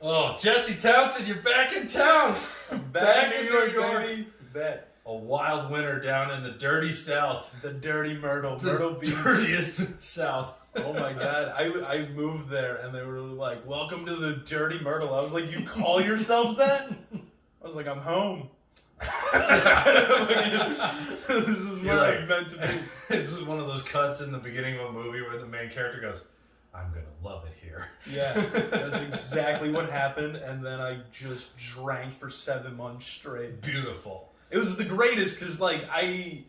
Oh, Jesse Townsend, you're back in town. I'm back in New York, baby. Bet. A wild winter down in the dirty South. The dirty Myrtle Beach. Dirtiest South. Oh my God. I moved there and they were like, welcome to the dirty Myrtle. I was like, you call yourselves that? I was like, I'm home. This is where I'm meant to be. It's one of those cuts in the beginning of a movie where the main character goes, I'm going to love it here. Yeah, that's exactly what happened. And then I just drank for 7 months straight. Beautiful. It was the greatest because, like, I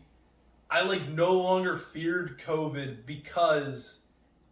no longer feared COVID because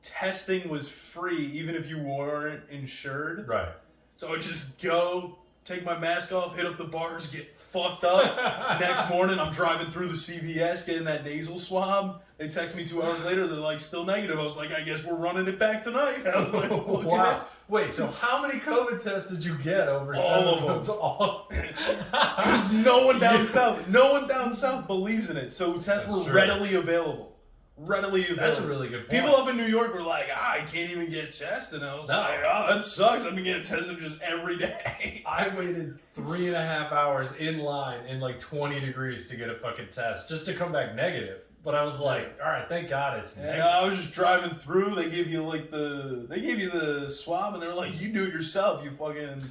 testing was free even if you weren't insured. Right. So I would just go, take my mask off, hit up the bars, get fucked up. Next morning, I'm driving through the CVS, getting that nasal swab. They text me 2 hours later. They're like, still negative. I was like, I guess we're running it back tonight. I was like, wow. Wait, so how many COVID tests did you get over all 7 of months? them. All. Because no one down south believes in it. So tests were readily available. That's a really good point. People up in New York were like, I can't even get tested. And I was like, oh, that sucks. I've been getting tested just every day. I waited 3.5 hours in line in like 20 degrees to get a fucking test just to come back negative. But I was like, all right, thank God it's negative. And I was just driving through. They gave you the swab, and they were like, you do it yourself. You fucking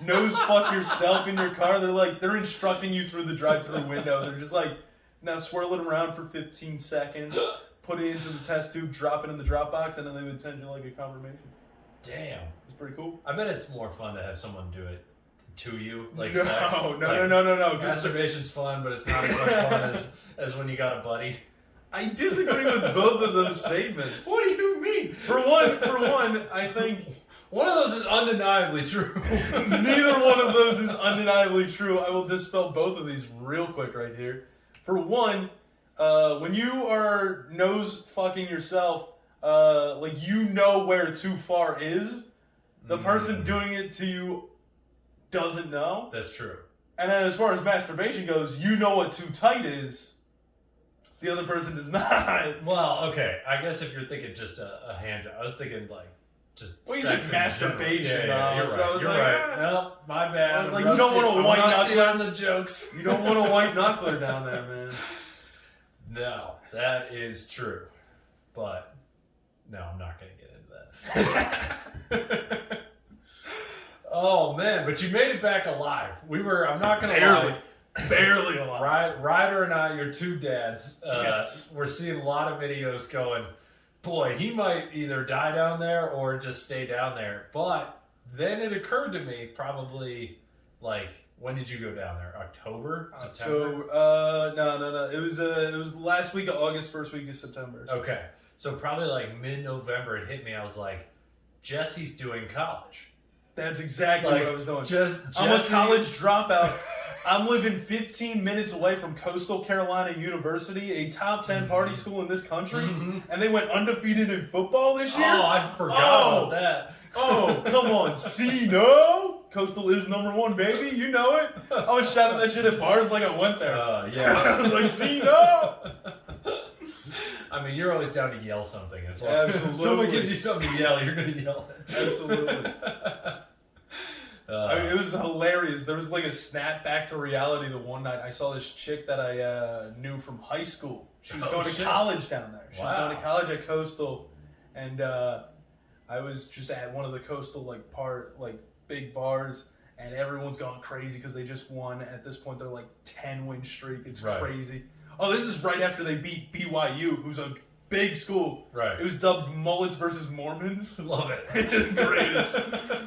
nose fuck yourself in your car. They're instructing you through the drive-through window. They're just like, now swirl it around for 15 seconds, put it into the test tube, drop it in the drop box, and then they would send you like a confirmation. Damn. It's pretty cool. I bet it's more fun to have someone do it to you, like no, sex. No. Masturbation's fun, but it's not as much fun as when you got a buddy. I disagree with both of those statements. What do you mean? For one, I think one of those is undeniably true. Neither one of those is undeniably true. I will dispel both of these real quick right here. For one, when you are nose fucking yourself, like you know where too far is. The person doing it to you doesn't know. That's true. And then as far as masturbation goes, you know what too tight is. The other person does not. Well, okay. I guess if you're thinking just a hand job, I was thinking like just. Well, you sex said masturbation. Yeah, you're so right. I was you're like, right. No, my bad. I was like, you don't want a white knuckler on the jokes. You don't want a white knuckler down there, man. No, that is true. But no, I'm not going to get into that. Oh man, but you made it back alive. I'm not going to lie. Barely alive. Ryder and I, your two dads, yes. We're seeing a lot of videos going, boy, he might either die down there or just stay down there. But then it occurred to me, probably, like, when did you go down there? October? September? No. It was the last week of August, first week of September. Okay. So probably like mid-November it hit me. I was like, Jesse's doing college. That's exactly like, what I was doing. I'm a college dropout. I'm living 15 minutes away from Coastal Carolina University, a top 10 party school in this country, and they went undefeated in football this year? Oh, I forgot about that. Oh, come on. See, no? Coastal is #1, baby. You know it. I was shouting that shit at bars like I went there. Yeah. I was like, see, no? I mean, you're always down to yell something. It's like, absolutely. If someone gives you something to yell, you're going to yell it. Absolutely. I mean, it was hilarious. There was like a snap back to reality the one night. I saw this chick that I knew from high school. She was going to college down there. She was going to college at Coastal, and I was just at one of the Coastal big bars, and everyone's going crazy because they just won. At this point, they're like 10-win streak. It's crazy. Oh, this is right after they beat BYU, who's a big school. Right. It was dubbed Mullets versus Mormons. Love it. Greatest.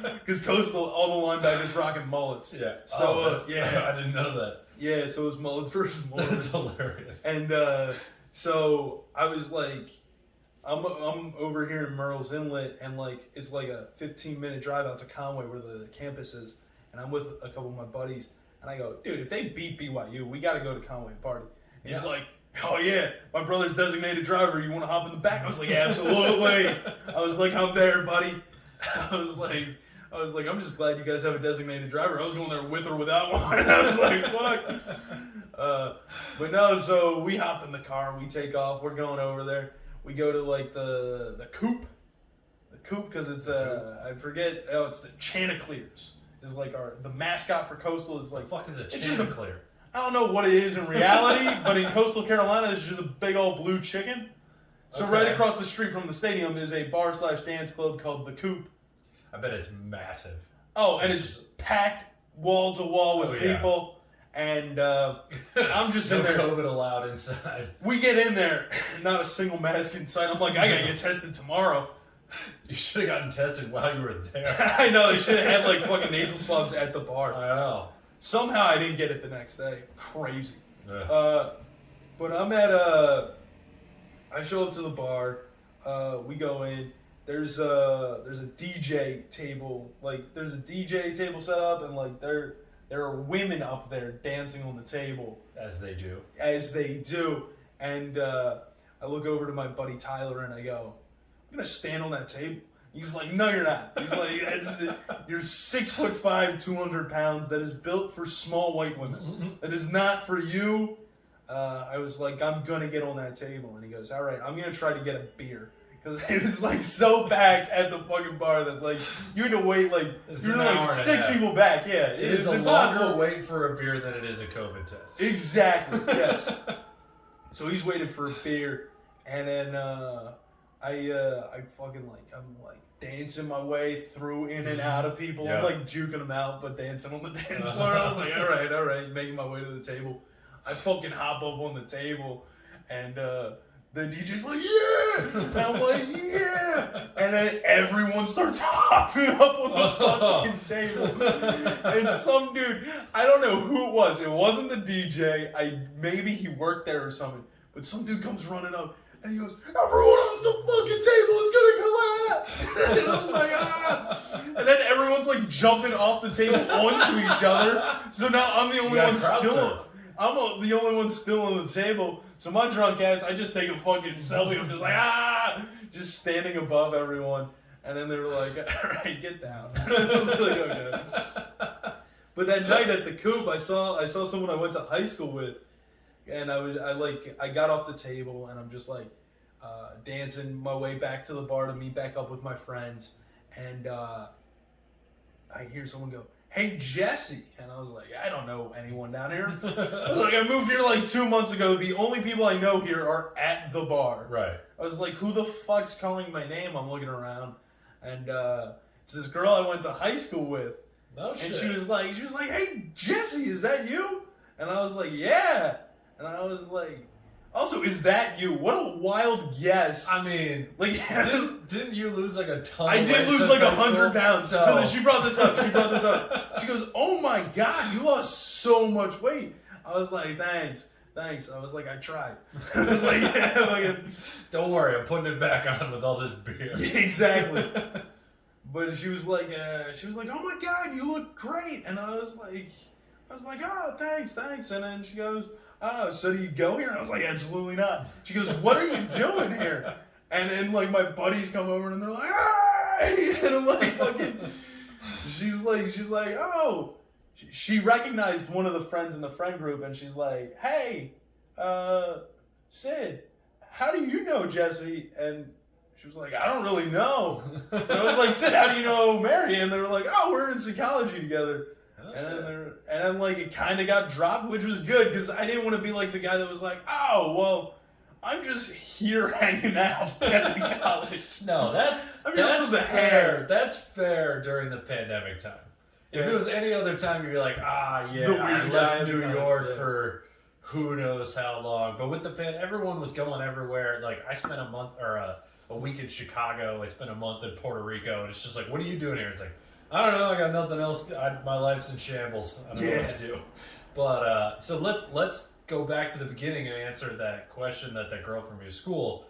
Because Coastal, all the linebackers rocking mullets. Yeah. So, I didn't know that. Yeah, so it was Mullets versus Mormons. That's hilarious. And so I was like, I'm over here in Murrells Inlet, and like it's like a 15-minute drive out to Conway where the campus is, and I'm with a couple of my buddies, and I go, dude, if they beat BYU, we got to go to Conway and party. And he's like, oh yeah, my brother's designated driver. You want to hop in the back? I was like, absolutely. I was like, I'm there, buddy. I was like, I'm just glad you guys have a designated driver. I was going there with or without one. I was like, fuck. But no, so we hop in the car, we take off, we're going over there. We go to like the coop, the Coop, because it's I forget. Oh, it's the Chanticleers. Is like the mascot for Coastal is like. The fuck is a It's just Chanticleer? I don't know what it is in reality, but in Coastal Carolina, it's just a big old blue chicken. So Okay. right across the street from the stadium is a bar/dance club called the Coop. I bet it's massive. Oh, and it's packed wall to wall with people. And I'm just no in there. COVID allowed inside. We get in there, not a single mask in sight. I'm like, I gotta get tested tomorrow. You should have gotten tested while you were there. I know, they should have had like fucking nasal swabs at the bar. I know. Somehow I didn't get it the next day. Crazy. Ugh. But I'm at I show up to the bar. We go in. There's a DJ table. Like there's a DJ table set up, and like there are women up there dancing on the table. As they do. As they do. And I look over to my buddy Tyler and I go, I'm gonna stand on that table. He's like, no, you're not. He's like, you're 6'5", 200 pounds. That is built for small white women. That is not for you. I was like, I'm gonna get on that table, and he goes, all right, I'm gonna try to get a beer, because it was like so packed at the fucking bar that like you had to wait like you were like 6 people back. Yeah, it is a longer wait for a beer than it is a COVID test. Exactly. Yes. So he's waiting for a beer, and then I fucking like I'm like dancing my way through in and out of people. Yeah. I'm like juking them out, but dancing on the dance floor. I was like, all right, making my way to the table. I fucking hop up on the table, and the DJ's like, yeah! And I'm like, yeah! And then everyone starts hopping up on the fucking table. And some dude, I don't know who it was. It wasn't the DJ. Maybe he worked there or something. But some dude comes running up, and he goes, everyone off the fucking table, it's gonna collapse! And I was like, ah! And then everyone's like jumping off the table onto each other. So now I'm the only one still. I'm the only one still on the table. So my drunk ass, I just take a fucking selfie. I'm just like, just standing above everyone. And then they were like, all right, get down. I was like, okay. But that night at the Coop, I saw someone I went to high school with, and I got off the table, and I'm just like dancing my way back to the bar to meet back up with my friends, and I hear someone go, hey, Jesse. And I was like, I don't know anyone down here. I was like, I moved here like 2 months ago. The only people I know here are at the bar. Right. I was like, who the fuck's calling my name? I'm looking around. And it's this girl I went to high school with. No shit. And she was like, hey, Jesse, is that you? And I was like, yeah. And I was like, also, is that you? What a wild guess. I mean, like, didn't you lose like a ton? I did lose like 100 pounds. So then she brought this up. She goes, oh my God, you lost so much weight. I was like, thanks. I was like, I tried. I was like, yeah, fucking. Don't worry, I'm putting it back on with all this beer. Exactly. But she was like, oh my God, you look great. And I was like, oh, thanks. And then she goes, oh, so do you go here? And I was like, absolutely not. She goes, what are you doing here? And then like my buddies come over and they're like, hey! And I'm like, fucking. She's like, oh. She recognized one of the friends in the friend group, and she's like, hey, Sid, how do you know Jesse? And she was like, I don't really know. And I was like, Sid, how do you know Mary? And they were like, oh, we're in psychology together. And then like it kind of got dropped, which was good because I didn't want to be like the guy that was like, oh, well, I'm just here hanging out at the college. No, that's fair. That's fair during the pandemic time. If it was any other time, you'd be like, I left New York for who knows how long. But with the everyone was going everywhere. Like I spent a month or a week in Chicago. I spent a month in Puerto Rico, and it's just like, what are you doing here? It's like, I don't know. I got nothing else. My life's in shambles. I don't know what to do. But so let's go back to the beginning and answer that question that girl from your school.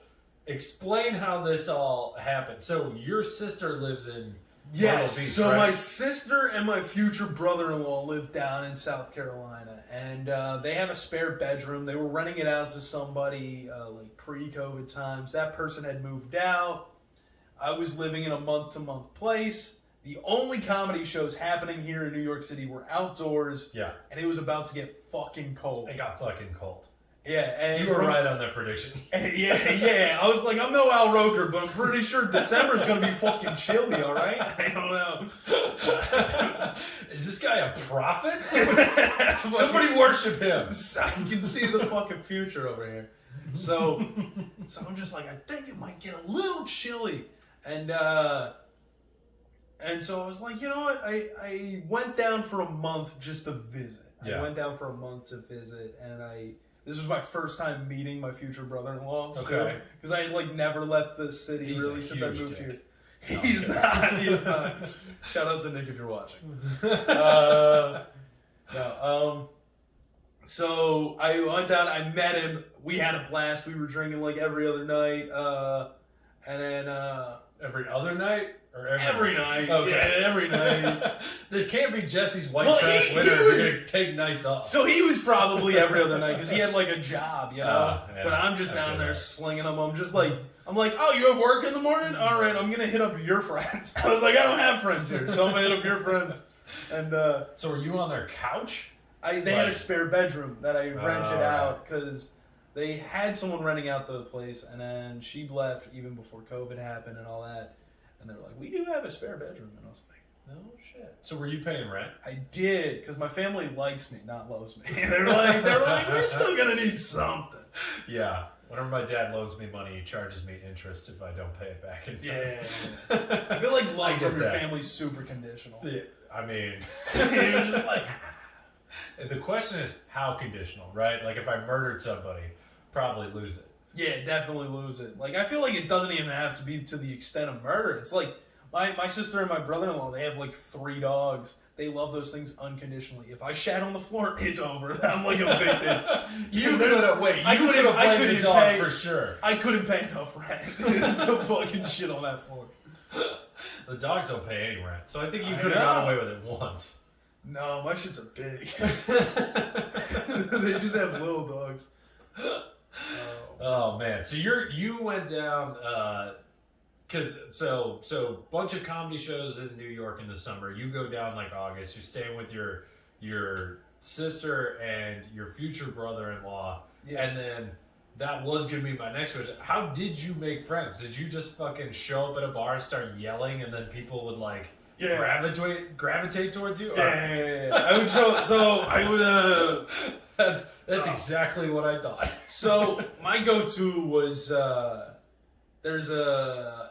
Explain how this all happened. So your sister lives in Yes. Beach, So right? my sister and my future brother-in-law live down in South Carolina, and they have a spare bedroom. They were renting it out to somebody like pre-COVID times. That person had moved out. I was living in a month-to-month place. The only comedy shows happening here in New York City were outdoors. Yeah. And it was about to get fucking cold. It got fucking cold. Yeah, and you were right on that prediction. Yeah. I was like, I'm no Al Roker, but I'm pretty sure December's gonna be fucking chilly. All right, I don't know. Is this guy a prophet? Somebody worship him. I can see the fucking future over here. So I'm just like, I think it might get a little chilly, and so I was like, you know what? I went down for a month just to visit. Yeah. I went down for a month to visit, and this was my first time meeting my future brother-in-law. Okay. Because I had like never left the city He's really a since I huge moved dick. here. No, He's I'm not. He is not. Shout out to Nick if you're watching. So I went down. I met him. We had a blast. We were drinking like every other night. And then Every other night? Or every night. Okay. Yeah, every night. This can't be Jesse's white Well, trash he winter if was- you're going to take nights off. So he was probably every other night because he had like a job, you know. Yeah, But I'm just I down feel there that. slinging them. I'm like, oh, you have work in the morning? All right, I'm gonna hit up your friends. I was like, I don't have friends here, so I'm gonna hit up your friends. And So were you on their couch? they had a Right. spare bedroom that I rented right. out because they had someone renting out the place, and then she left even before COVID happened and all that. And they were like, we do have a spare bedroom, and I was like, No shit. So were you paying rent? I did, because my family likes me, not loves me. They're like, we're still gonna need something. Yeah. Whenever my dad loans me money, he charges me interest if I don't pay it back in time. Yeah. I feel like I love get from your that. family's super conditional. Yeah, I mean, You're just like, the question is how conditional, right? Like if I murdered somebody, probably lose it. yeah, definitely lose it. Like, I feel like it doesn't even have to be to the extent of murder. It's like my sister and my brother-in-law, they have like 3 dogs. They love those things unconditionally. If I shat on the floor, it's over. I'm like evicted. You could have I blamed couldn't the dog pay- for sure. I couldn't pay enough rent to fucking shit on that floor. The dogs don't pay any rent, so I think you I could have gotten know. away with it once. No, my shits are big. They just have little dogs. Oh man, so you went down because so bunch of comedy shows in New York in the summer. You go down like August. You're staying with your sister and your future brother-in-law, Yeah. and then that was gonna be my next question. How did you make friends? Did you just fucking show up at a bar and start yelling, and then people would like Yeah. gravitate towards you? Or- Yeah. I would show. So I would. That's exactly what I thought. So my go-to was there's a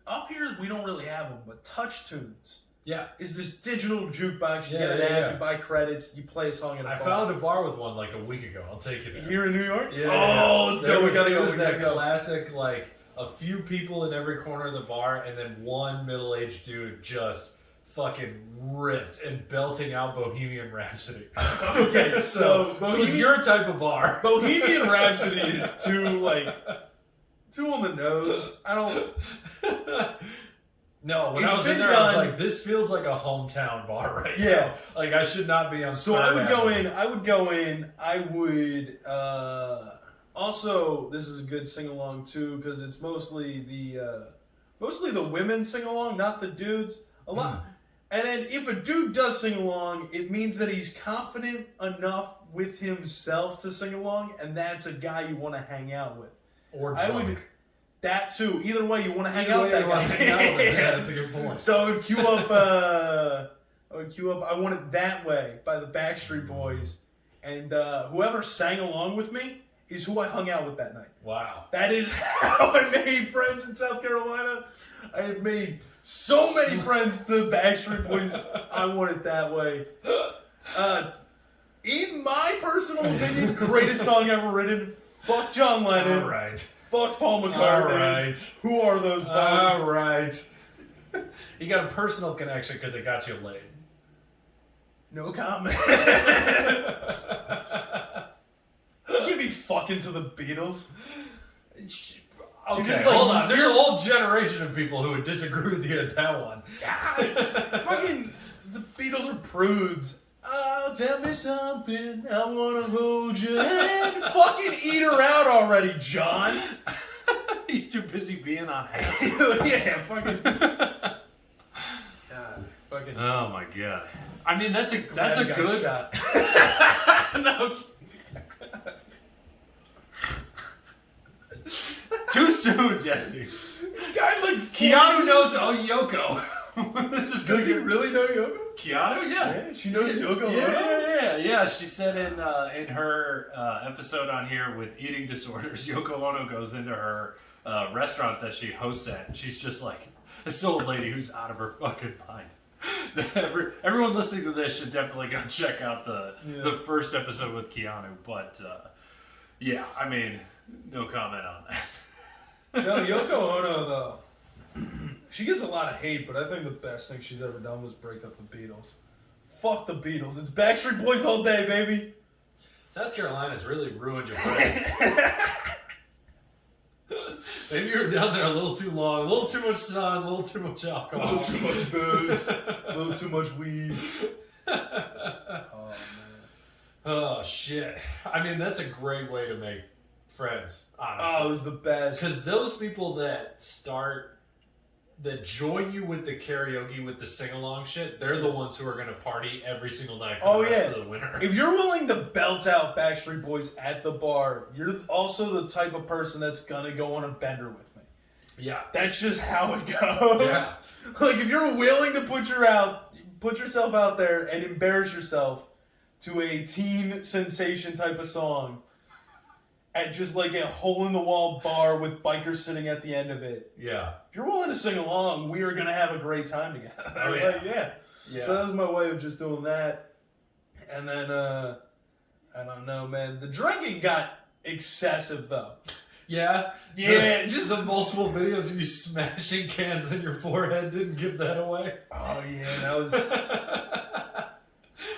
up here we don't really have them, but Touch Tunes Yeah. is this digital jukebox. You Yeah, get an yeah, app, yeah. you buy credits, you play a song at a I bar. found a bar with one like a week ago. I'll take you there. Here in New York. Yeah. Oh, let's go. We gotta It go. was We that gotta go. classic, like a few people in every corner of the bar, and then one middle-aged dude just fucking ripped and belting out Bohemian Rhapsody. Okay, so it was your type of bar. Bohemian Rhapsody is too on the nose. I don't. No, when It's I was in been there, I was done. like, this feels like a hometown bar right Yeah. now. Like, I should not be on So I would go Third in. I would. Also, this is a good sing along too because it's mostly the women sing along, not the dudes. A lot. And then if a dude does sing along, it means that he's confident enough with himself to sing along, and that's a guy you want to hang out with. Or I drunk. would. That too. Either way, you want to hang Either out way with that you wanna guy. hang out with him. Yeah, that's a good point. So I would queue up. I Want It That Way by the Backstreet Boys, and whoever sang along with me is who I hung out with that night. Wow. That is how I made friends in South Carolina. I have made so many friends to Backstreet Boys. I Want It That Way. In my personal opinion, greatest song ever written. Fuck John Lennon. All right. Fuck Paul McCartney. All right. Who are those folks? All right. You got a personal connection because it got you laid. No comment. You be fucking to the Beatles. Okay, just like- hold on. There's a whole generation of people who would disagree with you at that one. Fucking the Beatles are prudes. Oh, tell me something. I wanna hold your hand. Fucking eat her out already, John. He's too busy being on acid. Yeah, fucking. God, fucking. Oh my god. I mean, that's a Glad he got good. shot. No. soon, Jesse. Died like 40 Keanu knows years ago. Yoko. This is Does he good. really know Yoko? Keanu, yeah. Yeah, she knows Yoko Ono? Yeah. She said in her episode on here with eating disorders, Yoko Ono goes into her restaurant that she hosts at, and she's just like this old lady who's out of her fucking mind. Everyone listening to this should definitely go check out the first episode with Keanu. But yeah, I mean, no comment on that. No, Yoko Ono though. She gets a lot of hate, but I think the best thing she's ever done was break up the Beatles. Fuck the Beatles. It's Backstreet Boys all day, baby. South Carolina's really ruined your brain. Maybe you were down there a little too long, a little too much sun, a little too much alcohol. A little too much booze, a little too much weed. Oh, man. Oh, shit. I mean, that's a great way to make friends, honestly. Oh, it was the best. Because those people that join you with the karaoke, with the sing-along shit, they're the ones who are going to party every single night for the rest of the winter. If you're willing to belt out Backstreet Boys at the bar, you're also the type of person that's going to go on a bender with me. Yeah. That's just how it goes. Yeah. Like, if you're willing to put yourself out there and embarrass yourself to a teen sensation type of song at just like a hole-in-the-wall bar with bikers sitting at the end of it. Yeah. If you're willing to sing along, we are going to have a great time together. Oh, yeah. Like, Yeah. So that was my way of just doing that. And then, I don't know, man. The drinking got excessive, though. Yeah? Yeah. Just the multiple videos of you smashing cans in your forehead didn't give that away. Oh, yeah. That was...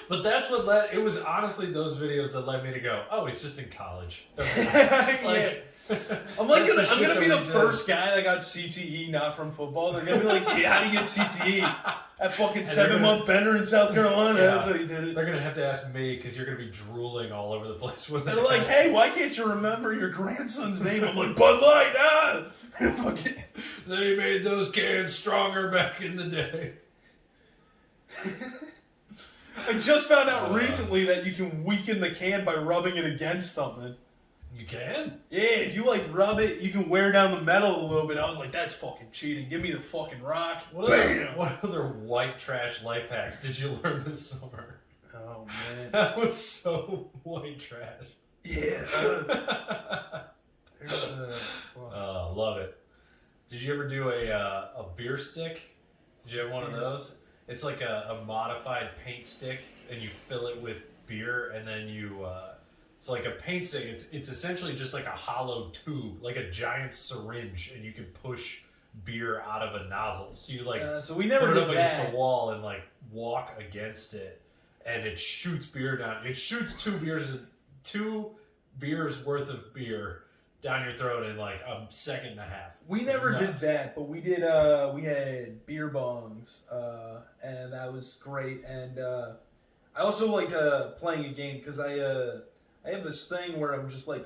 But that's what it was honestly those videos that led me to go, oh, he's just in college. Like, I'm gonna be the first guy that got CTE not from football. They're gonna be like, yeah, how do you get CTE? At fucking 7-month bender in South Carolina. Yeah. That's how you did it. They're gonna have to ask me because you're gonna be drooling all over the place with They're like, hey, why can't you remember your grandson's name? I'm like, Bud Light, ah! They made those cans stronger back in the day. I just found out recently that you can weaken the can by rubbing it against something. You can? Yeah, if you like rub it, you can wear down the metal a little bit. I was like, that's fucking cheating. Give me the fucking rock. What other white trash life hacks did you learn this summer? Oh, man. That was so white trash. Yeah. Love it. Did you ever do a beer stick? Did you have one of those? It's like a modified paint stick, and you fill it with beer, and then you... it's like a paint stick. It's essentially just like a hollow tube, like a giant syringe, and you can push beer out of a nozzle. So you so we never put it did up that. against a wall and like walk against it, and it shoots beer down. It shoots two beers worth of beer down your throat in like a second and a half. We never did that, but we did. We had beer bongs, and that was great. And I also liked playing a game because I have this thing where I'm just like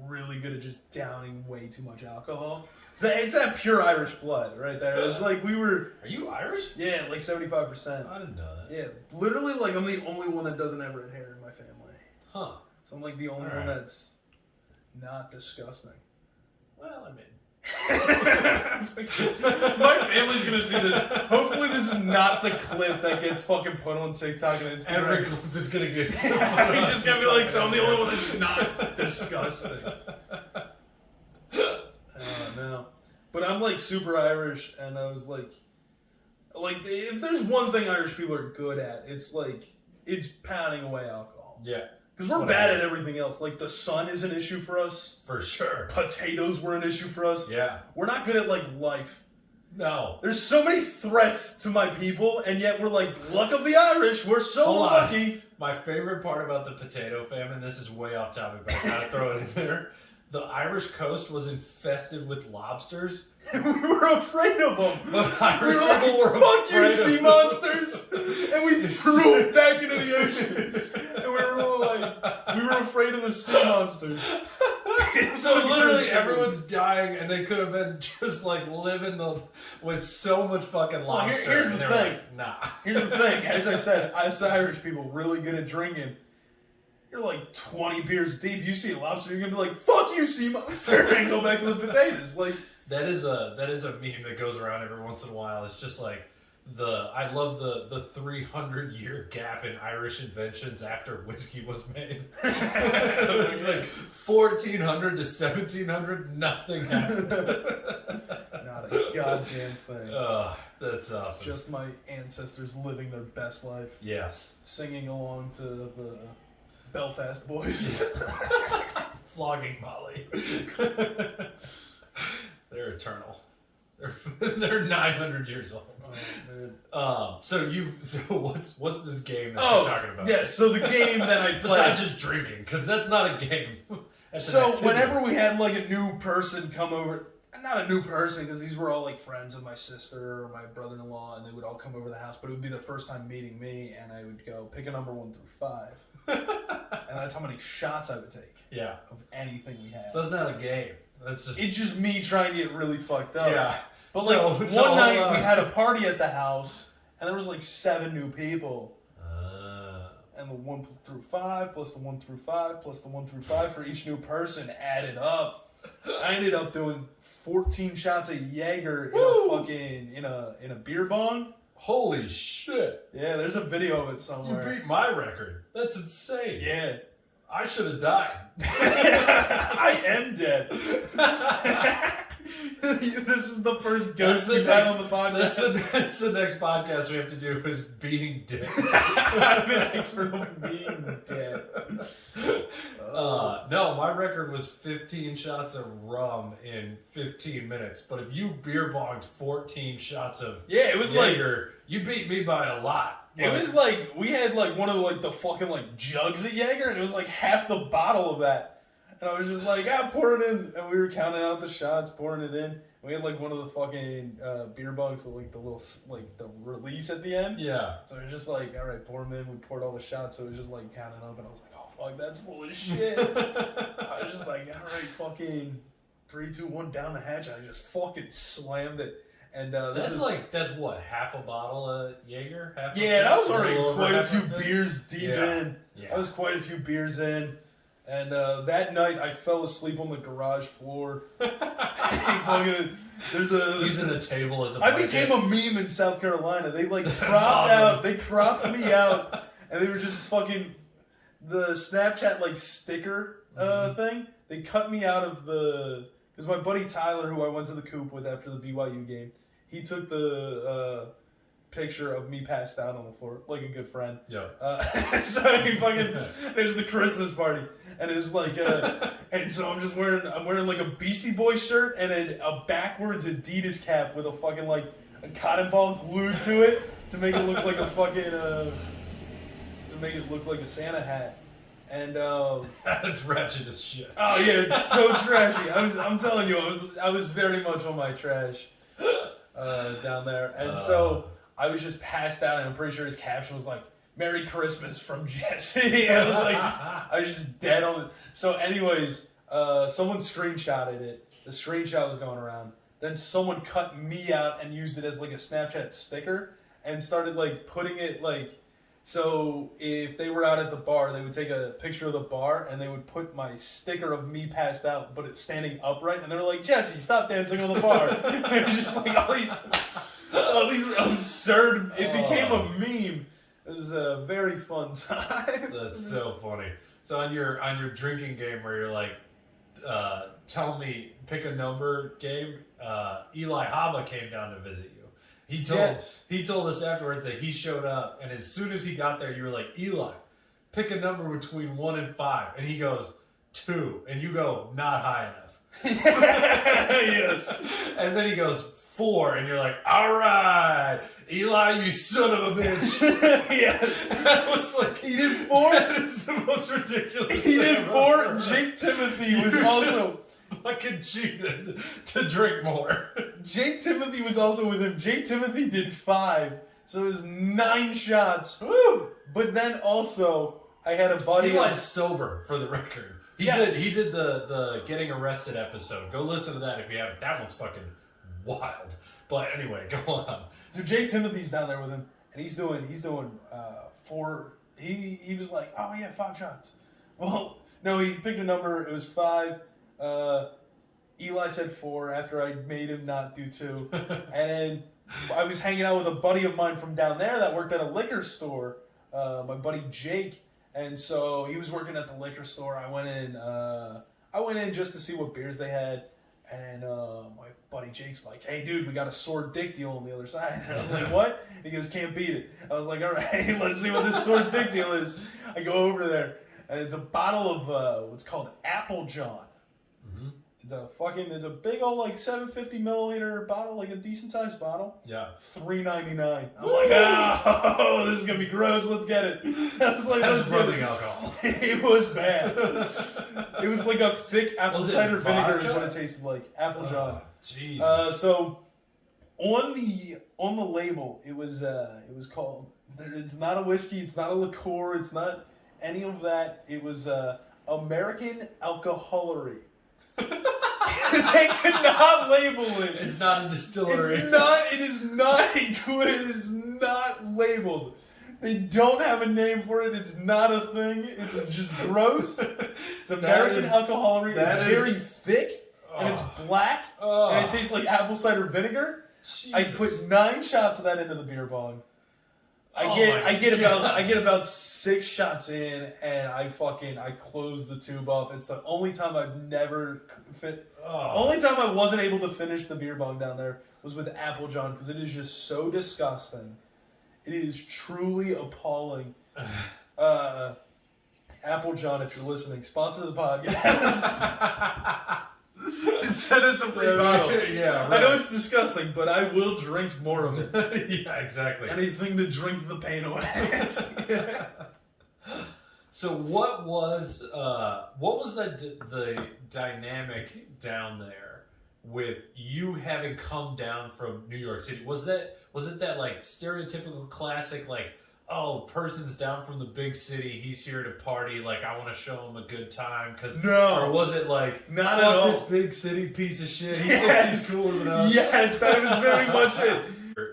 really good at just downing way too much alcohol. It's that pure Irish blood right there. It's like we were. Are you Irish? Yeah, like 75%. I didn't know that. Yeah, literally, like I'm the only one that doesn't have red hair in my family. Huh. So I'm like the only one that's not disgusting. Well, I mean. My family's gonna see this. Hopefully, this is not the clip that gets fucking put on TikTok and Instagram. Every clip is gonna get. You're just gonna be like, so I'm the only one that's not disgusting. No. But I'm like super Irish, and I was like, if there's one thing Irish people are good at, it's pounding away alcohol. Yeah. Because we're bad at everything else. Like, the sun is an issue for us. For sure. Potatoes were an issue for us. Yeah. We're not good at, like, life. No. There's so many threats to my people, and yet we're like, luck of the Irish, we're so lucky. My favorite part about the potato famine, this is way off topic, but I gotta throw it in there. The Irish coast was infested with lobsters. And we were afraid of them. But Irish we were people were fuck you, afraid sea of monsters! And we threw it back into the ocean. And we were afraid of the sea monsters. So literally everyone's dying, and they could have been just like living with so much fucking lobster. Well, here's the thing. Like, nah. Here's the thing. As I said, us Irish people really good at drinking. You're like 20 beers deep. You see a lobster, you're gonna be like, "Fuck you, sea monster," and go back to the potatoes. Like, That is a meme that goes around every once in a while. It's just like I love the 300-year gap in Irish inventions after whiskey was made. It was like 1400 to 1700, nothing happened. Not a goddamn thing. That's awesome. Just my ancestors living their best life. Yes. Singing along to the Belfast Boys. Flogging Molly. They're eternal. They're 900 years old. Oh, man. So what's this game that you're talking about? Yeah, so the game that I played. Besides just drinking, because that's not a game. That's an activity. Whenever we had like a new person come over, not a new person because these were all like friends of my sister or my brother-in-law, and they would all come over to the house, but it would be their first time meeting me, and I would go pick a number 1 through 5. And that's how many shots I would take. Yeah. Of anything we had. So that's not a game. That's just... It's just me trying to get really fucked up. Yeah. But one night we had a party at the house, and there was like 7 new people. And the 1 through 5 plus the 1 through 5 plus the 1 through 5 for each new person added up. I ended up doing 14 shots of Jaeger in a beer bong. Holy shit! Yeah, there's a video of it somewhere. You beat my record. That's insane. Yeah. I should have died. I am dead. This is the first ghost we've had on the podcast. That's the next podcast we have to do is being dead. I'm an expert on being dead. No, my record was 15 shots of rum in 15 minutes. But if you beer bonged 14 shots of it was Jaeger, you beat me by a lot. It was like we had like one of like the fucking like jugs of Jaeger, and it was like half the bottle of that. And I was just like, pour it in, and we were counting out the shots, pouring it in. We had like one of the fucking beer bunks with like the little like the release at the end. Yeah. So we were just like, all right, pour them in. We poured all the shots, so it was just like counting up, and I was like, oh fuck, that's full of shit. I was just like, all right, fucking 3, 2, 1 down the hatch. And I just fucking slammed it. And that's what, half a bottle of Jaeger? That was already quite a few beers deep in. Yeah. I was quite a few beers in. And that night I fell asleep on the garage floor. Using a table as a I blanket. became a meme in South Carolina. They like cropped awesome. out. They cropped me out, and they were just fucking the Snapchat like sticker thing. They cut me out of because my buddy Tyler, who I went to the Coop with after the BYU game, he took the picture of me passed out on the floor like a good friend. Yeah. So he fucking it was the Christmas party, and it was like and so I'm wearing like a Beastie Boys shirt and a backwards Adidas cap with a fucking like a cotton ball glued to it to make it look like a fucking to make it look like a Santa hat. And that's ratchet as shit. Oh yeah, it's so trashy. I'm telling you, I was very much on my trash down there, and so I was just passed out, and I'm pretty sure his caption was like, "Merry Christmas from Jesse." I was just dead on it. So anyways, someone screenshotted it. The screenshot was going around. Then someone cut me out and used it as like a Snapchat sticker and started like putting it like, so if they were out at the bar, they would take a picture of the bar and they would put my sticker of me passed out, but it's standing upright. And they were like, "Jesse, stop dancing on the bar." And it was just like all these absurd. It became a meme. It was a very fun time. That's so funny. So on your drinking game where you're like, pick a number game, Eli Hava came down to visit you. He told us afterwards that he showed up, and as soon as he got there, you were like, "Eli, pick a number between 1 and 5," and he goes 2, and you go, "Not high enough." Yes. And then he goes 4, and you're like, "All right, Eli, you son of a bitch." Yes. That was like, he did 4. That is the most ridiculous. He did thing 4. I've ever Jake Timothy heard. was You also just fucking cheated to drink more. Jake Timothy was also with him. Jake Timothy did 5, so it was 9 shots. Woo! But then also, I had a buddy. Eli's sober, for the record. He Yes. did the getting arrested episode. Go listen to that if you haven't. That one's fucking wild. But anyway, go on. So Jake Timothy's down there with him, and he's doing 4. He was like, "Oh yeah, 5 shots." Well, no, he picked a number. It was 5. Eli said 4 after I made him not do 2. And I was hanging out with a buddy of mine from down there that worked at a liquor store, my buddy Jake. And so he was working at the liquor store. I went in just to see what beers they had. And my buddy Jake's like, hey, dude, we got a sword dick deal on the other side. And I was like, what? He goes, can't beat it. I was like, all right, let's see what this sword dick deal is. I go over there, and it's a bottle of what's called Apple John. Mm-hmm. It's a big old, like, 750 milliliter bottle, like a decent-sized bottle. Yeah. $3.99. I'm like, oh, this is going to be gross. Let's get it. I was like, that's rubbing alcohol. It was bad. It was like a thick apple cider vinegar is what it tasted like. Apple John. Jesus. So on the label, it was called. It's not a whiskey. It's not a liqueur. It's not any of that. It was American Alcoholery. They could not label it. It's not a distillery. It's not. It is not. It is not labeled. They don't have a name for it. It's not a thing. It's just gross. It's American Alcoholery. It's very thick, and it's black, and it tastes like apple cider vinegar. Jesus. I put 9 shots of that into the beer bong. I get about 6 shots in, and I close the tube off. It's the only time I've never only time I wasn't able to finish the beer bong down there was with Apple John, because it is just so disgusting. It is truly appalling. Apple John, if you're listening, sponsor the podcast. Send us some free bottles. Yeah, right. I know it's disgusting, but I will drink more of it. Yeah, exactly. Anything to drink the pain away. So what was the dynamic down there with you having come down from New York City? Was it that like stereotypical classic, like, oh, person's down from the big city, he's here to party, like, I want to show him a good time? No. Or was it like, not at all, this big city piece of shit, he thinks he's cooler than us? Yes, that was very much it.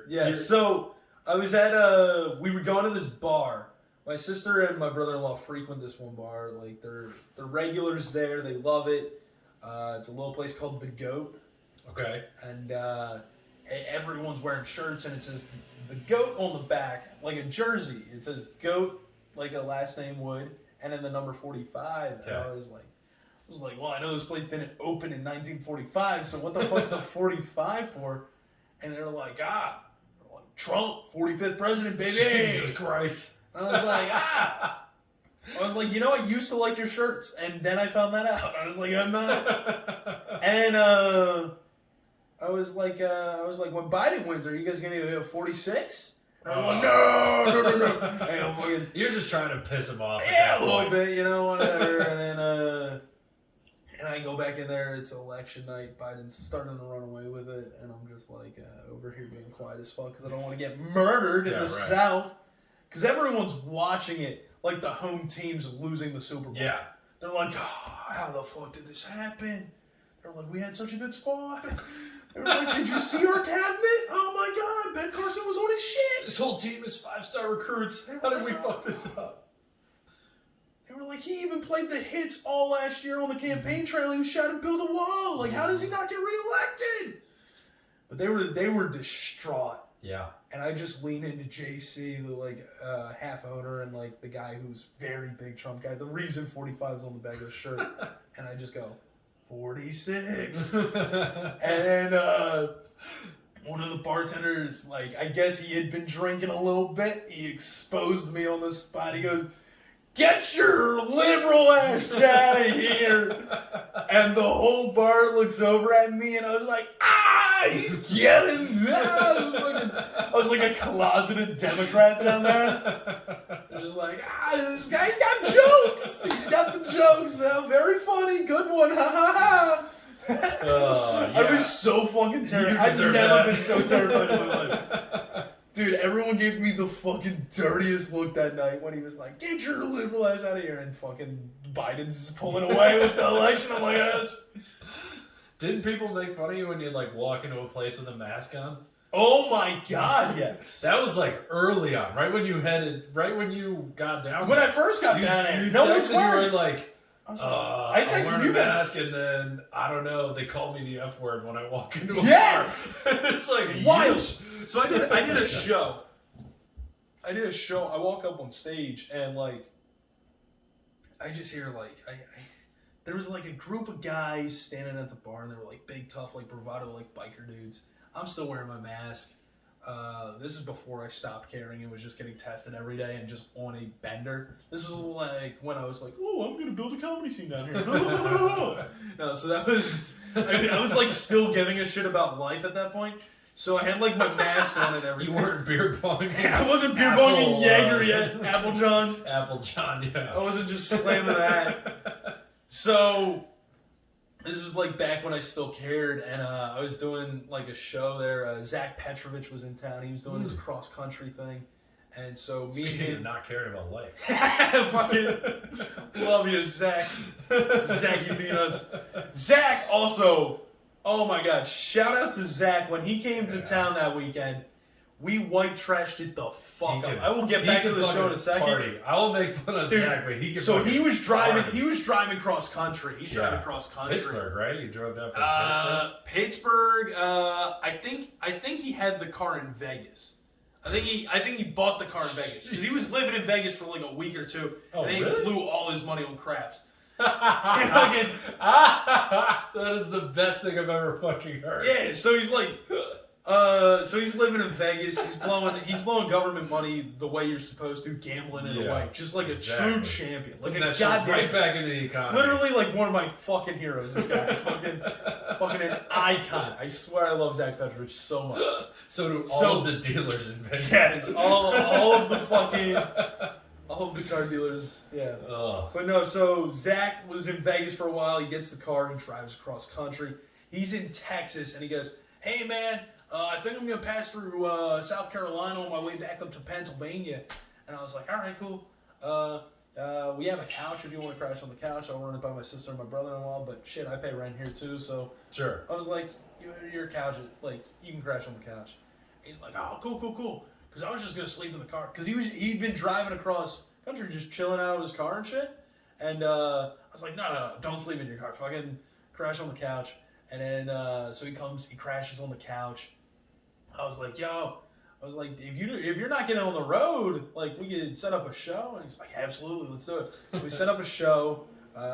Yeah, so I was at we were going to this bar. My sister and my brother-in-law frequent this one bar. Like, they're regulars there, they love it. It's a little place called The Goat. Okay. And everyone's wearing shirts, and it says The Goat on the back, like a jersey. It says Goat, like a last name would, and then the number 45. Okay. And I was like, well, I know this place didn't open in 1945, so what the fuck's the 45 for? And they're like, Trump, 45th president, baby. Jesus Christ. And I was like, I was like, you know, I used to like your shirts, and then I found that out. I was like, I'm not. And I was like, when Biden wins, are you guys gonna be 46? I'm like, no. Hey, you're just trying to piss him off. Yeah, a little bit, you know, whatever. And then, and I go back in there. It's election night. Biden's starting to run away with it, and I'm just like over here being quiet as fuck because I don't want to get murdered in the South. Because everyone's watching it like the home team's losing the Super Bowl. Yeah. They're like, how the fuck did this happen? They're like, we had such a good squad. They were like, did you see our cabinet? Oh my God, Ben Carson was on his shit. This whole team is 5-star recruits. How did we fuck this up? They were like, he even played the hits all last year on the campaign trail. He was shouting, build a wall. Like, how does he not get reelected? But they were distraught. Yeah. And I just lean into JC, the half owner, and like the guy who's very big Trump guy. The reason 45 is on the back of the shirt. And I just go, 46. And one of the bartenders, like, I guess he had been drinking a little bit. He exposed me on the spot. He goes, get your liberal ass out of here. And the whole bar looks over at me, and I was like, he's getting I was like a closeted Democrat down there. They're just like, this guy's got jokes. He's got the jokes. Very funny. Good one. Ha ha ha. Yeah. I was so fucking terrified. I've never been so terrified in my life. Dude, everyone gave me the fucking dirtiest look that night when he was like, get your liberal ass out of here. And fucking Biden's pulling away with the election. I'm like, Didn't people make fun of you when you like walk into a place with a mask on? Oh my God, yes. That was like early on, right when you got down. When I first got down there, no one you were like, I texted wearing you a guys. mask, and then I don't know. They call me the F word when I walk into a Yes! bar. It's like Wild. yeesh. So I did a show. I walk up on stage and like, I just hear like, there was like a group of guys standing at the bar and they were like big, tough, like bravado, like biker dudes. I'm still wearing my mask. This is before I stopped caring and was just getting tested every day and just on a bender. This was like when I was like, oh, I'm gonna build a comedy scene down here. No, so that was, I was like still giving a shit about life at that point. So I had like my mask on and everything. You weren't beer bonging. I wasn't beer bonging Jaeger yet. Applejohn. Applejohn, yeah. I wasn't just slamming that. So this is like back when I still cared, and I was doing like a show there. Zach Petrovich was in town. He was doing his cross country thing, and so me and Speaking him of not caring about life. fucking love you, Zach. Zach, you peanuts. Zach also. Oh my God! Shout out to Zach when he came to town that weekend. We white trashed it the fuck up. I will get back to the show in a second. Party. I will make fun of Zach, but he can. So he was driving. party. He was driving cross country. He's driving cross country. Pittsburgh, right? You drove down from Pittsburgh. I think he had the car in Vegas. I think he bought the car in Vegas because he was living in Vegas for like a week or two, and he blew all his money on craps. That is the best thing I've ever fucking heard. Yeah, so he's like, so he's living in Vegas. He's blowing government money the way you're supposed to, gambling it away, just like a true champion, like a goddamn right back into the economy. Literally, like one of my fucking heroes. This guy, fucking an icon. I swear, I love Zach Petrovich so much. So do all of the dealers in Vegas. Yes, all of the fucking. All of the car dealers, yeah. But no, so Zach was in Vegas for a while. He gets the car and drives across country. He's in Texas, and he goes, hey, man, I think I'm going to pass through South Carolina on my way back up to Pennsylvania. And I was like, all right, cool. We have a couch if you want to crash on the couch. I'll run it by my sister and my brother-in-law, but shit, I pay rent here too, so. Sure. I was like, your couch, like, you can crash on the couch. He's like, oh, cool. Because I was just going to sleep in the car. Because he'd been driving across country just chilling out of his car and shit. And I was like, no, don't sleep in your car. Fucking crash on the couch. And then, so he crashes on the couch. I was like, if you're not getting on the road, like, we could set up a show. And he's like, absolutely, let's do it. So we set up a show.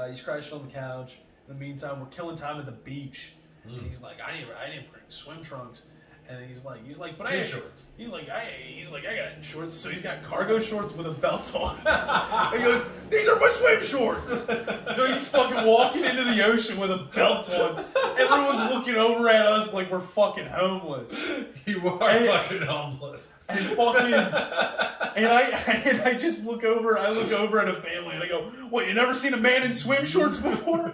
He's crashing on the couch. In the meantime, we're killing time at the beach. And he's like, I didn't bring swim trunks. And he's like, but I got shorts. He's like, I got shorts. So he's got cargo shorts with a belt on. And he goes, these are my swim shorts. So he's fucking walking into the ocean with a belt on. Everyone's looking over at us like we're fucking homeless. You are fucking homeless. And fucking, and I just look over. I look over at a family and I go, what? You never seen a man in swim shorts before?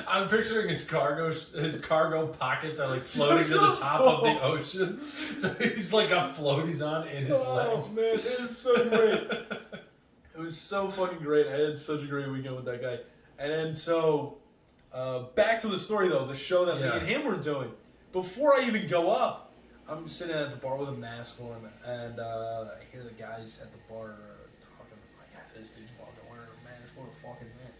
I'm picturing his cargo pockets are like floating to the top of the ocean. So he's like got floaties on in his legs. Oh man, it is so great. It was so fucking great. I had such a great weekend with that guy. And then so back to the story though, the show that me and him were doing. Before I even go up, I'm sitting at the bar with a mask on, and I hear the guys at the bar talking like, this dude's walking wearing a mask, what a fucking man.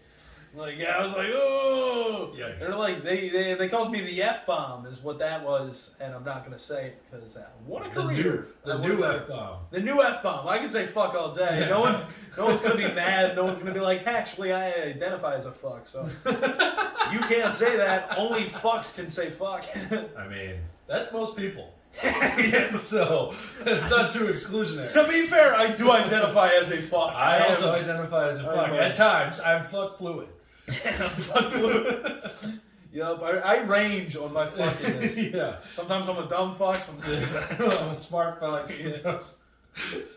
Like, I was like, oh! Yikes. They're like, they called me the F-bomb is what that was, and I'm not going to say it because what a career. The new F-bomb. The new F-bomb. I can say fuck all day. Yeah. No one's going to be mad. No one's going to be like, actually, I identify as a fuck, so. You can't say that. Only fucks can say fuck. I mean, that's most people. Yes. So, it's not too exclusionary. To be fair, I do identify as a fuck. I also identify as a fuck. At times, I'm fuck fluid. Fuck fluid. Yep, I range on my fuckiness. Yeah. Sometimes I'm a dumb fuck, sometimes I'm a smart fuck, sometimes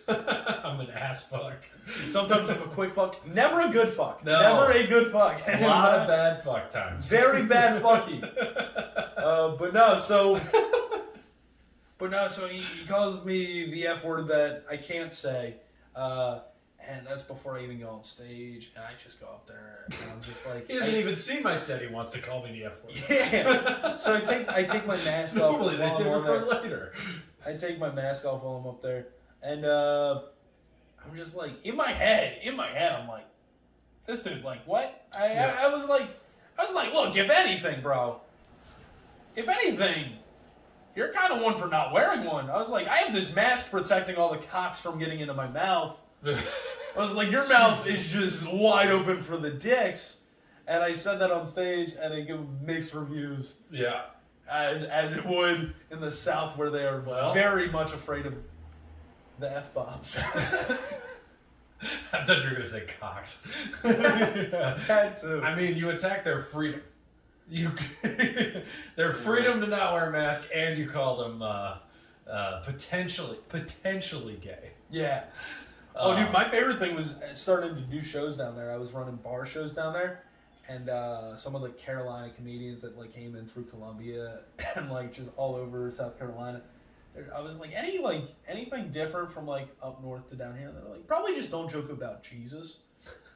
I'm an ass fuck. Sometimes I'm a quick fuck. Never a good fuck. No. Never a good fuck. A lot of bad fuck times. Very bad fucky. But no, so he calls me the F word that I can't say. And that's before I even go on stage, and I just go up there, and I'm just like... He hasn't even seen my set, he wants to call me the F word. Yeah! So I take my mask off. Normally they save it for later. I take my mask off while I'm up there, and I'm just like in my head, I'm like, this dude, like what? I was like, look, if anything, bro, you're kind of one for not wearing one. I was like, I have this mask protecting all the cocks from getting into my mouth. I was like, your mouth is just wide open for the dicks. And I said that on stage, and they give mixed reviews. Yeah. As it would in the South, where they are very much afraid of the F-bombs. I thought you were going to say cocks. That too. I mean, you attack their freedom. Their freedom to not wear a mask, and you call them potentially gay. Yeah. Oh, dude, my favorite thing was starting to do shows down there. I was running bar shows down there, and some of the Carolina comedians that like came in through Columbia and like just all over South Carolina. I was like, anything different from like up north to down here? And they're like, probably just don't joke about Jesus.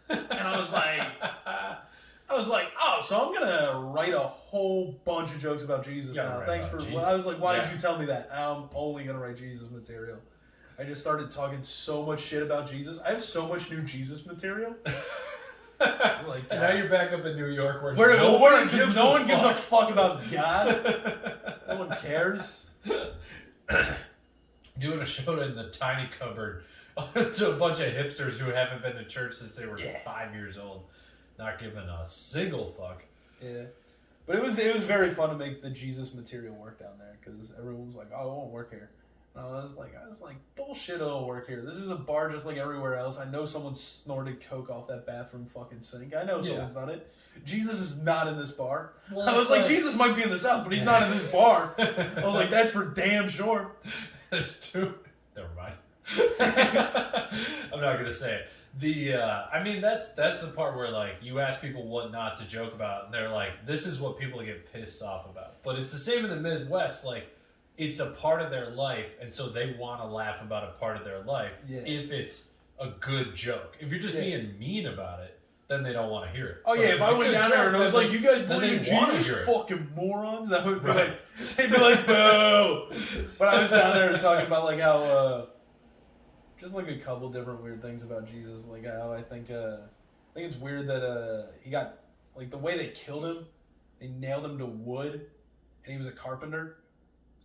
And I was like, oh, so I'm gonna write a whole bunch of jokes about Jesus now. Thanks for. Jesus. I was like, why did you tell me that? I'm only gonna write Jesus material. I just started talking so much shit about Jesus. I have so much new Jesus material. Like, and now you're back up in New York where no one gives a fuck about God. No one cares. Doing a show in the tiny cupboard to a bunch of hipsters who haven't been to church since they were 5 years old, not giving a single fuck. Yeah, but it was very fun to make the Jesus material work down there because everyone was like, "Oh, it won't work here." And I was like, bullshit, it'll work here. This is a bar just like everywhere else. I know someone snorted coke off that bathroom fucking sink. I know someone's done it. Jesus is not in this bar. Well, I was like, Jesus might be in the South, but he's not in this bar. I was like, that's for damn sure. There's two. Never mind. I'm not gonna say it. I mean, that's the part where like you ask people what not to joke about, and they're like, this is what people get pissed off about. But it's the same in the Midwest. Like, it's a part of their life, and so they want to laugh about a part of their life if it's a good joke. If you're just being mean about it, then they don't want to hear it. Oh yeah, if I went down there and I was like, you guys believe in Jesus, fucking morons, that would be like, they'd be like, boo. But I was down there talking about like how, just like a couple different weird things about Jesus, like how I think it's weird that he got, like the way they killed him, they nailed him to wood, and he was a carpenter.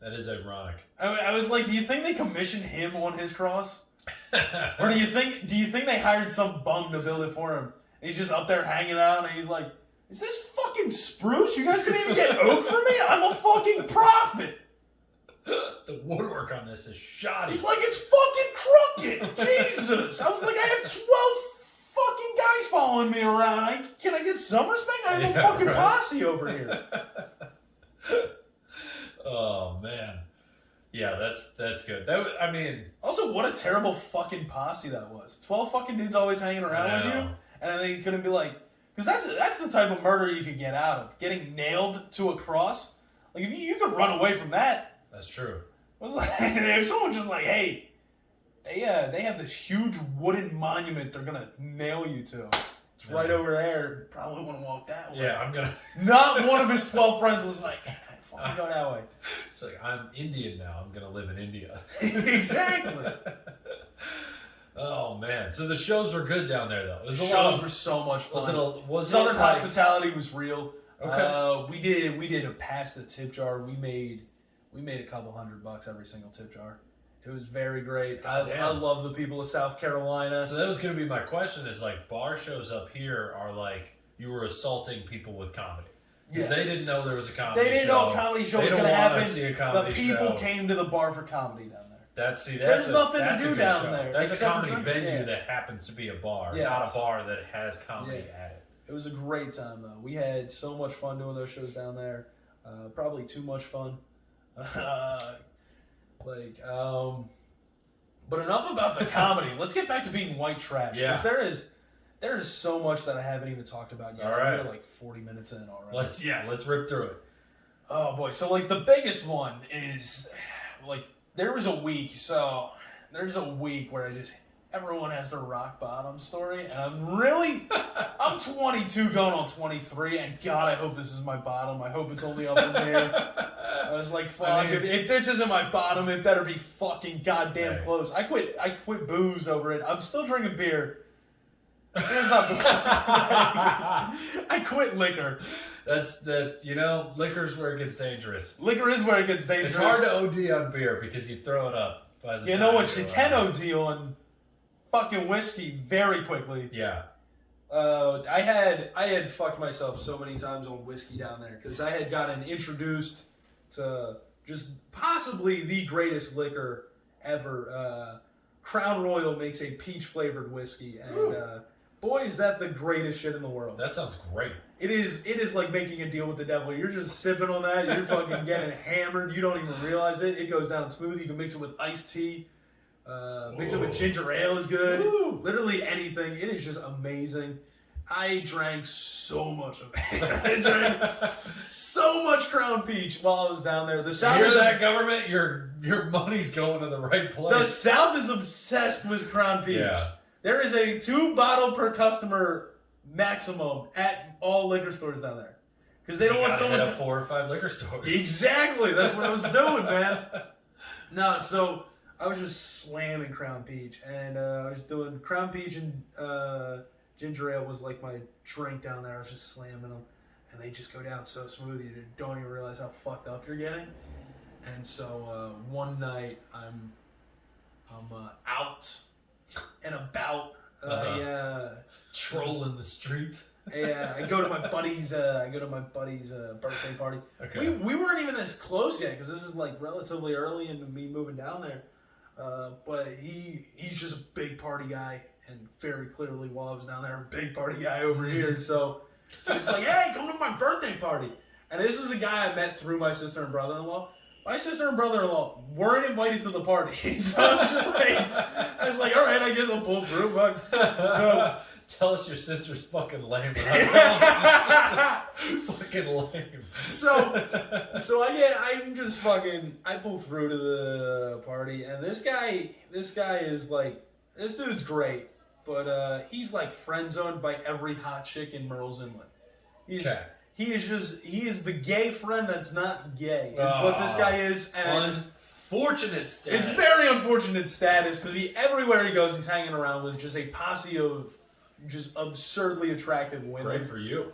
That is ironic. I was like, do you think they commissioned him on his cross? Or do you think they hired some bum to build it for him? And he's just up there hanging out, and he's like, is this fucking spruce? You guys couldn't even get oak for me? I'm a fucking prophet. The woodwork on this is shoddy. He's like, it's fucking crooked. Jesus. I was like, I have 12 fucking guys following me around. Can I get some respect? I have a fucking posse over here. Oh man, yeah, that's good. Also, what a terrible fucking posse that was. 12 fucking dudes always hanging around with you, and then they couldn't be like, because that's the type of murder you could get out of, getting nailed to a cross. Like if you could run away from that. That's true. It was like if someone just like, hey, they have this huge wooden monument they're gonna nail you to. It's right over there. Probably want to walk that way. Yeah, I'm gonna. Not one of his 12 friends was like, fucking go that way. It's like, I'm Indian now. I'm gonna live in India. Exactly. Oh man, so the shows were good down there though. The shows were so much fun. Southern hospitality was real. Okay. We did a pass the tip jar. We made a couple $100 every single tip jar. It was very great. I love the people of South Carolina. So that was going to be my question is like bar shows up here are like you were assaulting people with comedy. Yes. They didn't know there was a comedy show. They didn't know a comedy show was going to happen. The people show. Came to the bar for comedy down there. There's nothing to do down there. That's a comedy venue that happens to be a bar, not a bar that has comedy at it. It was a great time though. We had so much fun doing those shows down there. Probably too much fun. But enough about the comedy. Let's get back to being white trash. Because there is so much that I haven't even talked about yet. All right. We're like 40 minutes in already. Let's rip through it. Oh boy. So like the biggest one is like there's a week where everyone has their rock bottom story, and I'm 22 going on 23, and God, I hope this is my bottom. I hope it's only up from here. I was like, fuck, I mean, if this isn't my bottom, it better be fucking goddamn right. close. I quit booze over it. I'm still drinking beer. Beer's not booze. I quit liquor. That's liquor's where it gets dangerous. Liquor is where it gets dangerous. It's hard to OD on beer because you throw it up by the time. You know what? You you're can alive. OD on fucking whiskey very quickly. Yeah. I had fucked myself so many times on whiskey down there because I had gotten introduced to just possibly the greatest liquor ever. Crown Royal makes a peach flavored whiskey, and boy, is that the greatest shit in the world. That sounds great. It is like making a deal with the devil. You're just sipping on that. You're fucking getting hammered. You don't even realize it. It goes down smooth. You can mix it with iced tea. Mix it with ginger ale is good. Ooh. Literally anything. It is just amazing. I drank so much of it. I drank so much Crown Peach while I was down there. The You South hear is that, government? Your money's going to the right place. the South is obsessed with Crown Peach. Yeah. There is a 2 bottle per customer maximum at all liquor stores down there. Because they don't want someone hit up 4 or 5 liquor stores. Exactly. That's what I was doing, man. No, so I was just slamming Crown Peach, and I was doing Crown Peach and ginger ale was like my drink down there. I was just slamming them, and they just go down so smooth you don't even realize how fucked up you're getting. And so one night I'm out and about. Trolling the streets. Yeah, I go to my buddy's. Birthday party. Okay. We weren't even this close yet because this is like relatively early into me moving down there. But he's just a big party guy, and very clearly while I was down there, a big party guy over here. So he's like, "Hey, come to my birthday party." And this was a guy I met through my sister and brother-in-law. My sister and brother-in-law weren't invited to the party, so I was like, all right, I guess I'll pull through. Fuck. So. Tell us your sister's fucking lame. Fucking lame. So I pull through to the party, and this guy is like, this dude's great, but he's like friend zoned by every hot chick in Merle's Inlet. He is the gay friend that's not gay. Is what this guy is. And unfortunate status. It's very unfortunate status because everywhere he goes, he's hanging around with just a posse of just absurdly attractive women. Great for you.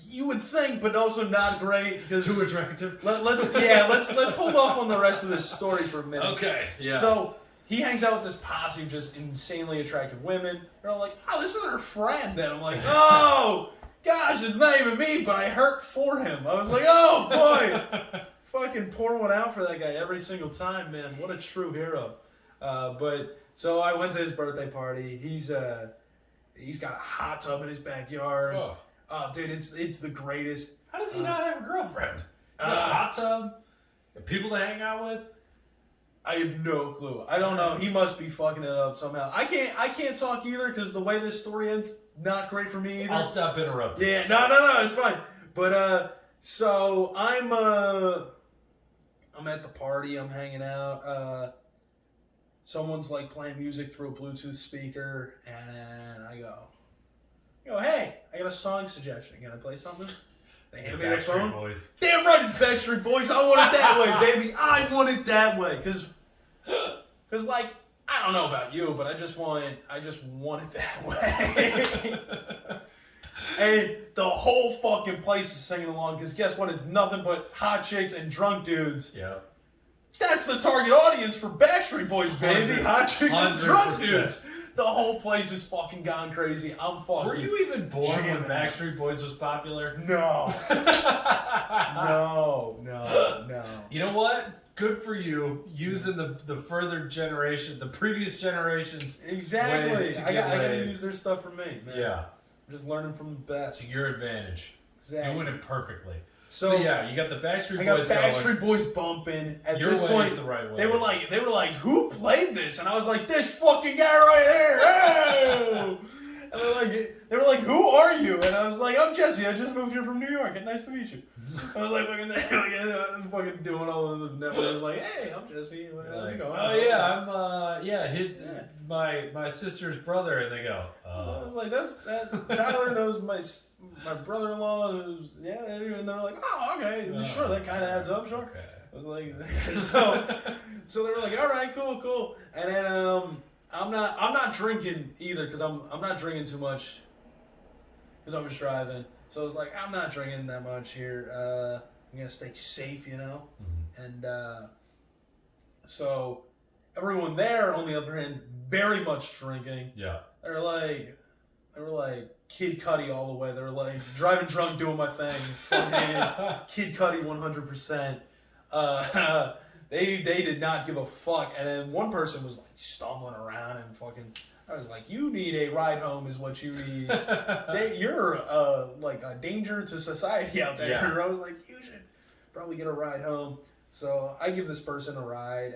You would think, but also not great because too attractive. Let's hold off on the rest of this story for a minute. Okay. Yeah. So he hangs out with this posse of just insanely attractive women. They're all like, "Oh, this is her friend," and I'm like, "Oh, gosh, it's not even me," but I hurt for him. I was like, "Oh boy." Fucking pour one out for that guy every single time, man. What a true hero. But so I went to his birthday party. He's got a hot tub in his backyard. Oh, dude, it's the greatest. How does he not have a girlfriend? A hot tub? People to hang out with? I have no clue. I don't know. He must be fucking it up somehow. I can't talk either because the way this story ends, not great for me either. I'll stop interrupting. Yeah, no, it's fine. But so I'm at the party. I'm hanging out. Someone's like playing music through a Bluetooth speaker, and I go, "Hey, I got a song suggestion. Can I play something?" They hand me the phone. Boys. Damn right, it's Backstreet Boys. I want it that way, baby. I want it that way, cause like I don't know about you, but I just want it that way. And the whole fucking place is singing along, because guess what? It's nothing but hot chicks and drunk dudes. Yeah. That's the target audience for Backstreet Boys, baby. Hot chicks and drunk 100%. dudes. The whole place is fucking gone crazy. I'm fucking... Were you even born when jamming. Backstreet Boys was popular? No. No. You know what? Good for you, using the further generation, the previous generations. Exactly. ways to I get gotta laid. use their stuff for me, man. Yeah. I'm just learning from the best. To your advantage. Exactly. Doing it perfectly. So yeah, you got the Backstreet I got Boys Backstreet Boys bumping. At Your this way point, is the right way. They were like, who played this? And I was like, this fucking guy right here. Oh! And they were like, who are you? And I was like, I'm Jesse. I just moved here from New York. And nice to meet you. I was like fucking doing all of the network. Like, hey, I'm Jesse. How's it going? Oh yeah, I'm my sister's brother, and they go. I was like, that's Tyler knows my brother-in-law. Who's and they're like, oh, okay, sure, that kind of adds up, sure. Okay. I was like, so they were like, all right, cool, and then I'm not drinking either because I'm not drinking too much because I was driving. So I was like, I'm not drinking that much here. I'm gonna stay safe, Mm-hmm. And so everyone there, on the other hand, very much drinking. Yeah. They were like Kid Cudi all the way. They were like driving drunk, doing my thing. Fucking Kid Cudi 100%. They did not give a fuck. And then one person was like stumbling around and fucking. I was like, you need a ride home is what you need. You're like a danger to society out there. Yeah. I was like, you should probably get a ride home. So I give this person a ride.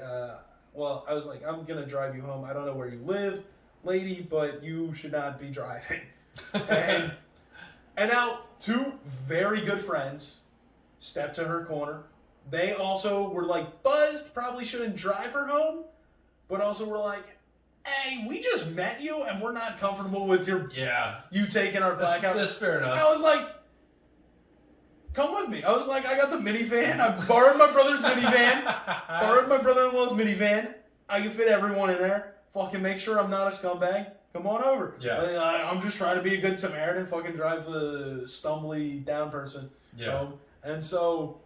Well, I was like, I'm going to drive you home. I don't know where you live, lady, but you should not be driving. and now two very good friends stepped to her corner. They also were like buzzed, probably shouldn't drive her home, but also were like, hey, we just met you and we're not comfortable with you taking our blackout. That's fair enough. I was like, come with me. I was like, I got the minivan. I borrowed my brother's minivan. Borrowed my brother-in-law's minivan. I can fit everyone in there. Fucking make sure I'm not a scumbag. Come on over. Yeah. I'm just trying to be a good Samaritan. Fucking drive the stumbly down person. Yeah. And so,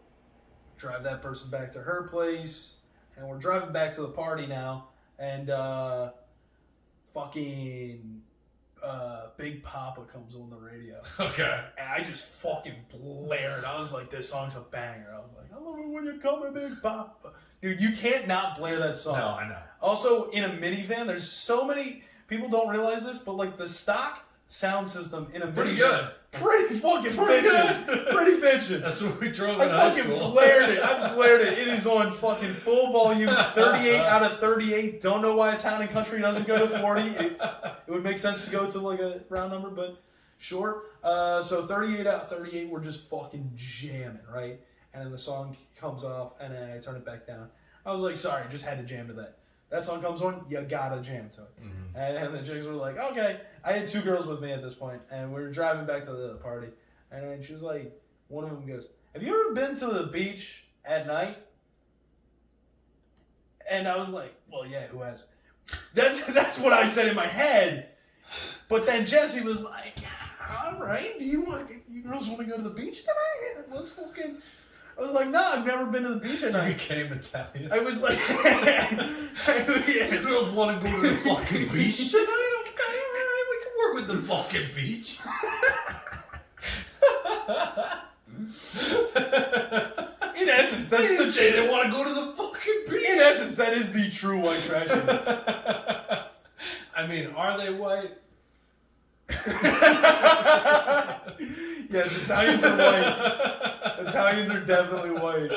drive that person back to her place. And we're driving back to the party now. And, fucking Big Papa comes on the radio. Okay. And I just fucking blared. I was like, this song's a banger. I was like, I love it when you call me Big Papa. Dude, you can't not blare that song. No, I know. Also, in a minivan, there's so many people don't realize this, but like the stock sound system in a Pretty minivan, good. Pretty fucking bitchin'. Pretty bitchin'. That's what we drove in high I school. fucking blared it. I blared it. It is on fucking full volume, 38 out of 38. Don't know why a Town and Country doesn't go to 40. It would make sense to go to like a round number, but sure. So 38 out of 38, we're just fucking jamming, right? And then the song comes off, and then I turn it back down. I was like, sorry, just had to jam to that. That song comes on, you gotta jam to it. Mm-hmm. And the chicks were like, okay. I had two girls with me at this point, and we were driving back to the party. And then she was like, one of them goes, have you ever been to the beach at night? And I was like, well, yeah, who has? That's what I said in my head. But then Jesse was like, all right, you girls want to go to the beach tonight? Let's fucking... I was like, nah, I've never been to the beach at night. You became Italian. I was like... You girls want to go to the fucking beach tonight? Okay, alright, we can work with the fucking beach. In essence, that's the shit. They want to go to the fucking beach. In essence, that is the true white trashiness. I mean, are they white? Yes, Italians are white. Italians are definitely white.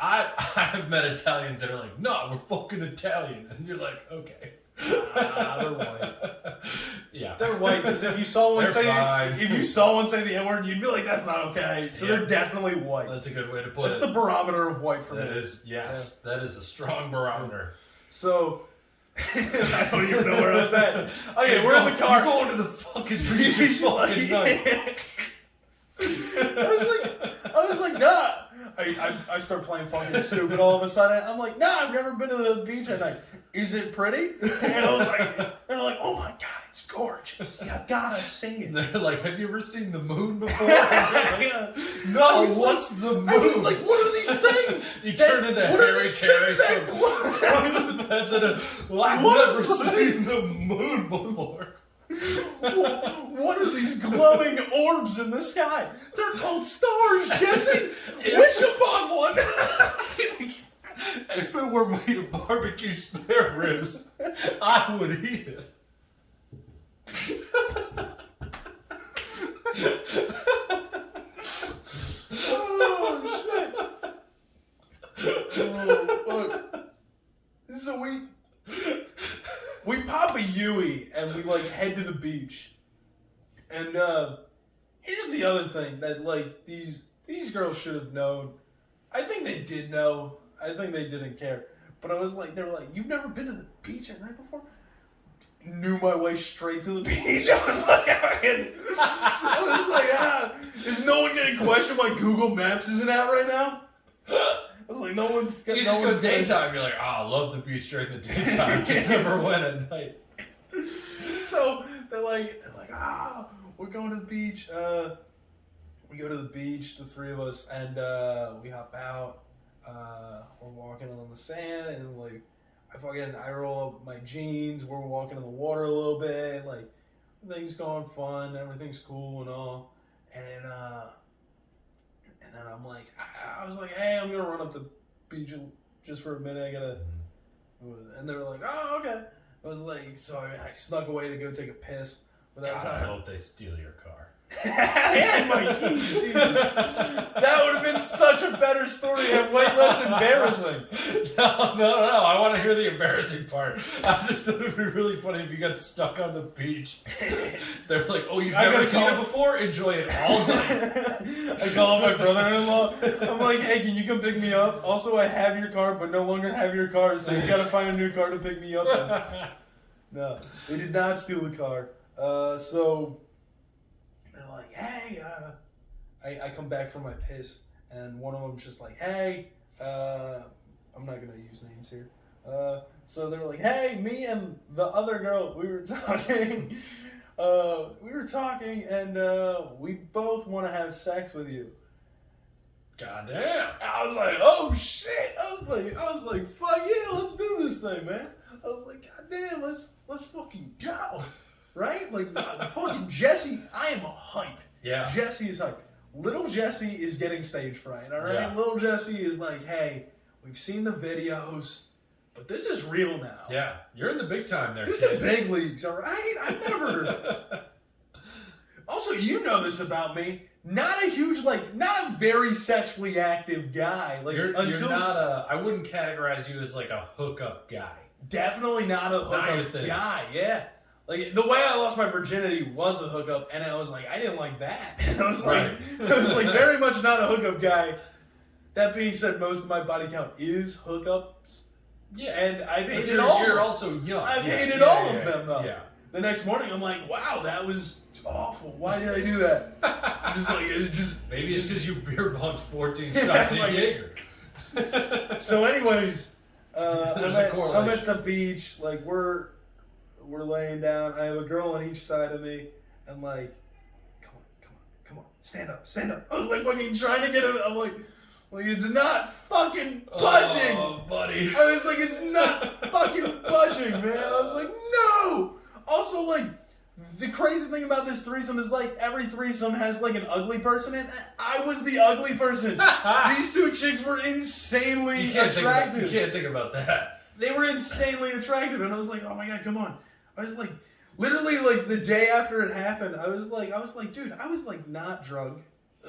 I've met Italians that are like, no, we're fucking Italian. And you're like, okay. They're white. Yeah. They're white because if you saw one say the N-word, you'd be like, that's not okay. So they're definitely white. That's a good way to put it. That's the barometer of white for me. That is, yes. Yeah. That is a strong barometer. So, I don't even know where I was at. Okay, we're in the car. You're going to the fucking beach you fucking night. I was like, nah. I start playing fucking stupid all of a sudden. I'm like, nah, I've never been to the beach at night. Is it pretty? And I was like, they're like, oh my god, it's gorgeous. You gotta see it. They're like, have you ever seen the moon before? Like, no, what's the moon? I was like, what are these things? You turn into Harry Carey from the president. Well, I've never seen the moon before. What are these glowing orbs in the sky? They're called stars, Jesse. Wish upon one. If it were made of barbecue spare ribs, I would eat it. Oh shit! Oh fuck! So we pop a Yui and we like head to the beach. And here's the other thing that like these these girls should have known. I think they did know. I think they didn't care. But I was like, they were like, you've never been to the beach at night before? Knew my way straight to the beach. I was like, is no one going to question why Google Maps isn't out right now? I was like, no one's You just go daytime, you're like, I love the beach during the daytime. Just never went at night. So they're like, we're going to the beach. We go to the beach, the three of us, and we hop out. We're walking on the sand, and like, I roll up my jeans. We're walking in the water a little bit. Like, everything's going fun. Everything's cool and all. And then I'm like, I was like, hey, I'm gonna run up the beach just for a minute. I gotta. And they were like, oh, okay. I was like, so I snuck away to go take a piss. But that time, I hope they steal your car. I had my keys. Jesus. That would have been such a better story and way less embarrassing. No. I want to hear the embarrassing part. I just thought it would be really funny if you got stuck on the beach. They're like, oh, you've never seen it before? Enjoy it all night. I call my brother-in-law. I'm like, hey, can you come pick me up? Also, I have your car, but no longer have your car, so you got to find a new car to pick me up in. No, they did not steal the car. So they're like, hey, I come back from my piss, and one of them's just like, hey, I'm not gonna use names here. So they're like, hey, me and the other girl, we were talking, and we both want to have sex with you. Goddamn! I was like, oh shit! I was like, fuck yeah, let's do this thing, man. I was like, goddamn, let's fucking go. Right? Like, fucking Jesse, I am hyped. Yeah. Jesse is hyped. Little Jesse is getting stage fright, all right? Yeah. Little Jesse is like, hey, we've seen the videos, but this is real now. Yeah, you're in the big time there, This kid. is the big leagues, all right? I've never... Also, you know this about me. Not a very sexually active guy. Like, you're not I wouldn't categorize you as like a hookup guy. Definitely not a hookup guy, yeah. Like, the way I lost my virginity was a hookup, and I was like, I didn't like that. I was like, very much not a hookup guy. That being said, most of my body count is hookups. Yeah. And I've hated all You're also young. I've hated all of them, though. Yeah. The next morning, I'm like, wow, that was awful. Why did I do that? I'm just like, it's just... Maybe it's because you beer bunked 14 shots of Jaeger. So anyways, I'm at the beach, like, we're laying down. I have a girl on each side of me, and like, come on, stand up. I was like fucking trying to get him. I'm like it's not fucking budging. Oh, buddy. I was like, it's not fucking budging, man. I was like, no. Also, like, the crazy thing about this threesome is like every threesome has like an ugly person in it. I was the ugly person. These two chicks were insanely attractive. You can't think about that. They were insanely attractive, and I was like, oh my god, come on. I was like, literally, like, the day after it happened, I was like, dude, I was like not drunk.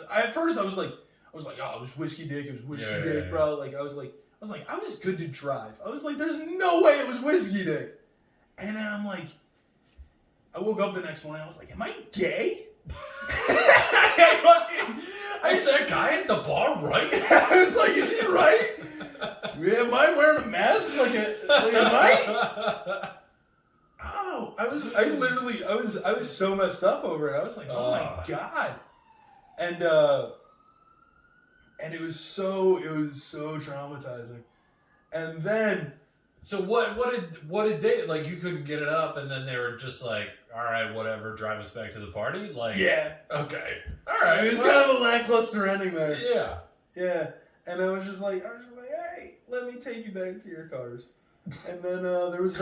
At first, I was like, oh, it was whiskey dick, bro. Like, I was good to drive. I was like, there's no way it was whiskey dick. And then I'm like, I woke up the next morning, I was like, am I gay? Is that guy at the bar right? I was like, is he right? Am I wearing a mask? Am I? Oh, I was so messed up over it. I was like, oh my god. And it was so traumatizing. And then, so what did they, like, you couldn't get it up, and then they were just like, all right, whatever, drive us back to the party? Like, yeah. Okay. All right. It was kind of a lackluster ending there. Yeah. Yeah. And I was just like, hey, let me take you back to your cars. And then there was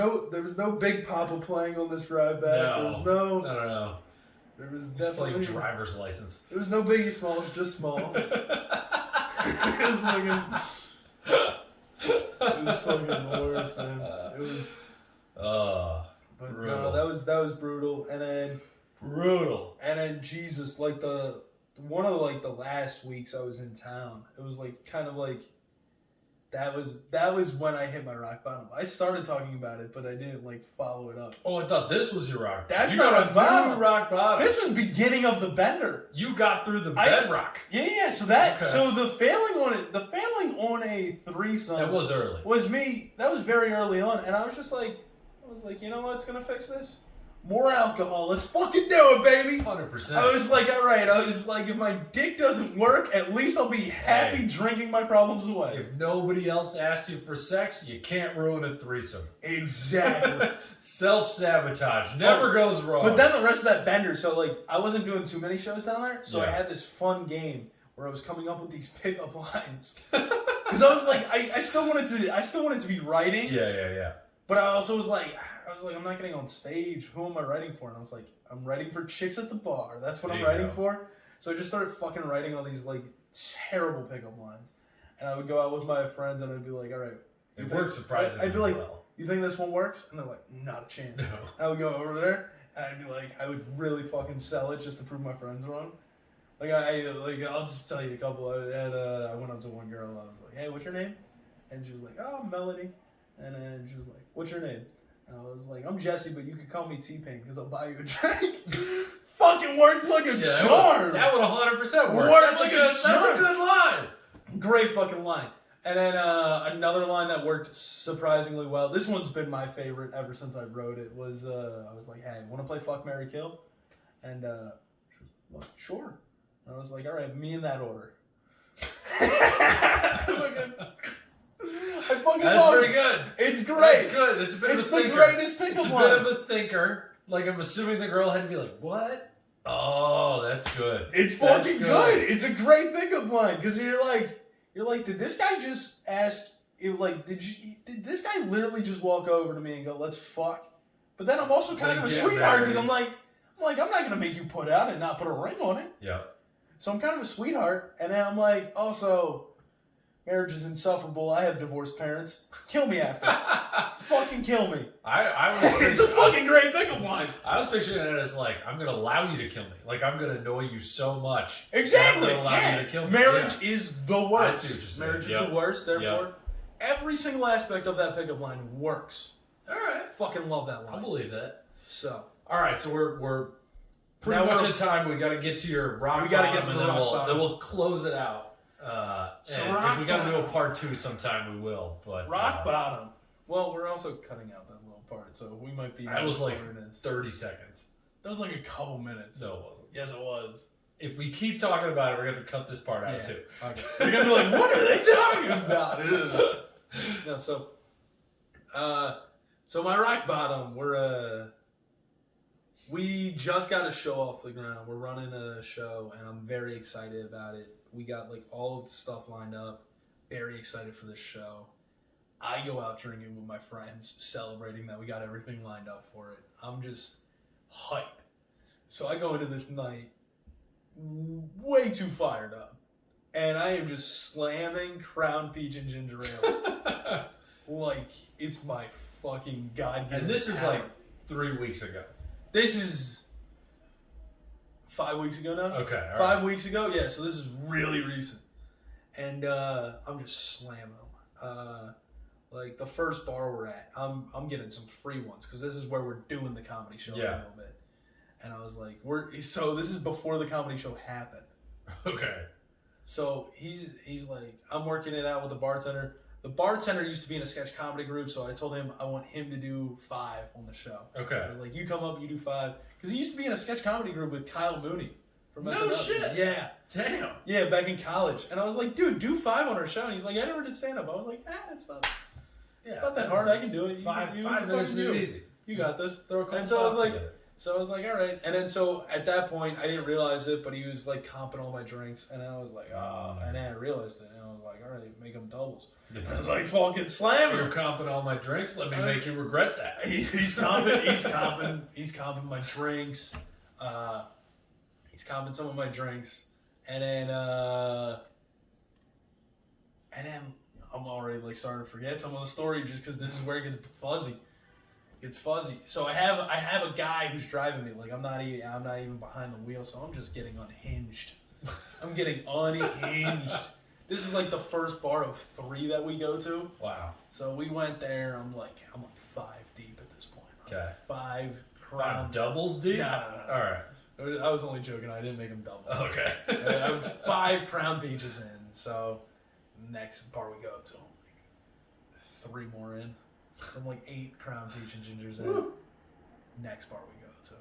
no Big Papa playing on this ride back. No. There was no. No. There was Just definitely playing driver's license. There was no Biggie Smalls, just Smalls. It was fucking the worst, man. It was. But brutal. No, that was brutal. And then brutal. And then Jesus, like one of the last weeks I was in town, it was like kind of like that was when I hit my rock bottom. I started talking about it, but I didn't like follow it up. Oh, I thought this was your rock bottom. That's You not got rock a bottom. new rock bottom. This was beginning of the bender. You got through the bedrock. Yeah. So that Okay. so the failing on a threesome That was early. was me. That was very early on, and I was like, you know what's gonna fix this? More alcohol. Let's fucking do it, baby. 100%. I was like, all right. I was like, if my dick doesn't work, at least I'll be happy drinking my problems away. If nobody else asked you for sex, you can't ruin a threesome. Exactly. Self-sabotage. Never goes wrong. But then the rest of that bender, so like I wasn't doing too many shows down there, so I Yeah. had this fun game where I was coming up with these pickup lines. Because I was like, I still wanted to be writing. Yeah. But I also was like, I'm not getting on stage. Who am I writing for? And I was like, I'm writing for chicks at the bar. That's what There I'm you writing go. for. So I just started fucking writing all these like terrible pickup lines. And I would go out with my friends and I'd be like, all right. It worked surprisingly I'd be like, well. you think this one works? And they're like, not a chance. No. I would go over there and I'd be like, I would really fucking sell it just to prove my friends wrong. Like I'll just tell you a couple. I went up to one girl and I was like, hey, what's your name? And she was like, oh, Melody. And then she was like, what's your name? And I was like, I'm Jesse, but you could call me T-Pain because I'll buy you a drink. Fucking worked like a charm. That would 100% work. Worked That's like that's a good line. Great fucking line. And then another line that worked surprisingly well. This one's been my favorite ever since I wrote it. Was I was like, hey, want to play Fuck, Marry, Kill? And she was like, sure. And I was like, all right, me in that order. I fucking That's love pretty it. good. It's great. That's good. It's a bit It's of a the thinker. greatest pickup It's a line. bit of a thinker. Like, I'm assuming the girl had to be like, what? Oh, that's good. It's That's fucking good. It's a great pickup line because you're like, did this guy just ask? Did this guy literally just walk over to me and go, let's fuck? But then I'm also kind Then of a get sweetheart because married. I'm not gonna make you put out and not put a ring on it. Yeah. So I'm kind of a sweetheart, and then I'm like, also, marriage is insufferable. I have divorced parents. Kill me after. Fucking kill me. I was It's a fucking great pickup line. I was picturing it as like, I'm going to allow you to kill me. Like, I'm going to annoy you so much. Exactly. that I'm going to allow Yeah. you to kill me. Marriage Yeah. is the worst. I see what you're saying. Marriage Yep. is the worst. Therefore, Yep. every single aspect of that pickup line works. All right. Fucking love that line. I believe that. So All right, so we're pretty Now much we're- in time. We got to get to your rock We gotta bottom, get to and the then rock we'll bottom. then we'll close it out. So And rock if we got to do a bottom. part 2 sometime, we will. But rock bottom. Well, we're also cutting out that little part, so we might be. That was like where it is. 30 seconds. That was like a couple minutes. No, it wasn't. Yes, it was. If we keep talking about it, we're going to cut this part out Yeah. too. Okay. You're gonna be like, what are they talking about? Ugh. No, so my rock bottom, we just got a show off the ground. We're running a show, and I'm very excited about it. We got like all of the stuff lined up. Very excited for this show. I go out drinking with my friends, celebrating that we got everything lined up for it. I'm just hype. So I go into this night way too fired up. And I am just slamming Crown Peach and Ginger Ale. Like, it's my fucking God-given And this is talent. like 3 weeks ago. This is 5 weeks ago now? Okay, all right. 5 weeks ago? Yeah, so this is really recent. And I'm just slamming them. Like, the first bar we're at, I'm getting some free ones, because this is where we're doing the comedy show a little bit. And I was like, so this is before the comedy show happened. Okay. So he's like, I'm working it out with the bartender. The bartender used to be in a sketch comedy group, so I told him I want him to do 5 on the show. Okay. I was like, you come up, you do 5. Because he used to be in a sketch comedy group with Kyle Mooney from No SNL. shit. Yeah. Damn. Yeah, back in college. And I was like, dude, do 5 on our show. And he's like, I never did stand-up. I was like, it's not that hard. I can do it. Five You minutes is fucking do. easy. You got this. Throw a couple And so I was thoughts like, together. So I was like, all right. And then so at that point, I didn't realize it, but he was like comping all my drinks. And I was like, oh. And then I realized it. And I was like, all right, make them doubles. I was like, fucking slam You're him. comping all my drinks. Let me make you regret that. He's comping. He's comping my drinks. He's comping some of my drinks. And then I'm already like starting to forget some of the story just because this is where it gets fuzzy. It's fuzzy. So I have a guy who's driving me. Like I'm not even behind the wheel, so I'm just getting unhinged. I'm getting unhinged. This is like the first bar of 3 that we go to. Wow. So we went there. I'm like 5 deep at this point. Okay. 5 crown. 5 doubles deep? No. All right. I was only joking. I didn't make them double. Okay. I'm 5 crown beaches in. So next bar we go to, I'm like 3 more in. So I'm like 8 crown beach and gingers in. Woo. Next bar we go to,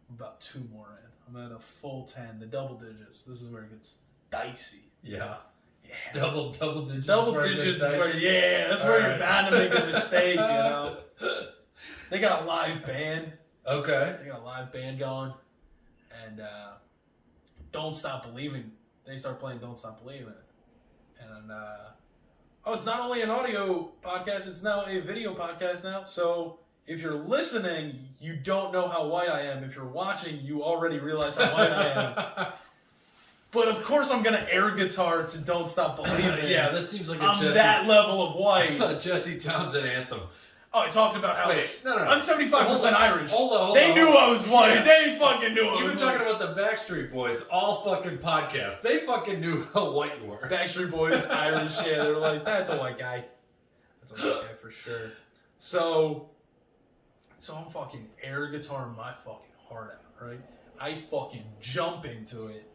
I'm about 2 more in. I'm at a full 10, the double digits. This is where it gets dicey. Yeah. Yeah. Double digits. Double digits is where, that's where you're bound to make a mistake, you know. They got a live band. Okay. They got a live band going. And Don't Stop Believing. They start playing Don't Stop Believing. And, it's not only an audio podcast, it's now a video podcast now. So if you're listening, you don't know how white I am. If you're watching, you already realize how white I am. But of course I'm going to air guitar to Don't Stop Believing. Yeah, that seems like I'm that level of white. a Jesse Townsend anthem. Oh, I talked about how No. I'm 75% Irish. Hold on. They knew I was white. Yeah. They fucking knew I You were was talking white. about the Backstreet Boys, all fucking podcasts. They fucking knew how white you were. Backstreet Boys, Irish, yeah. They were like, that's a white guy. That's a white guy for sure. So I'm fucking air guitaring my fucking heart out, right? I fucking jump into it.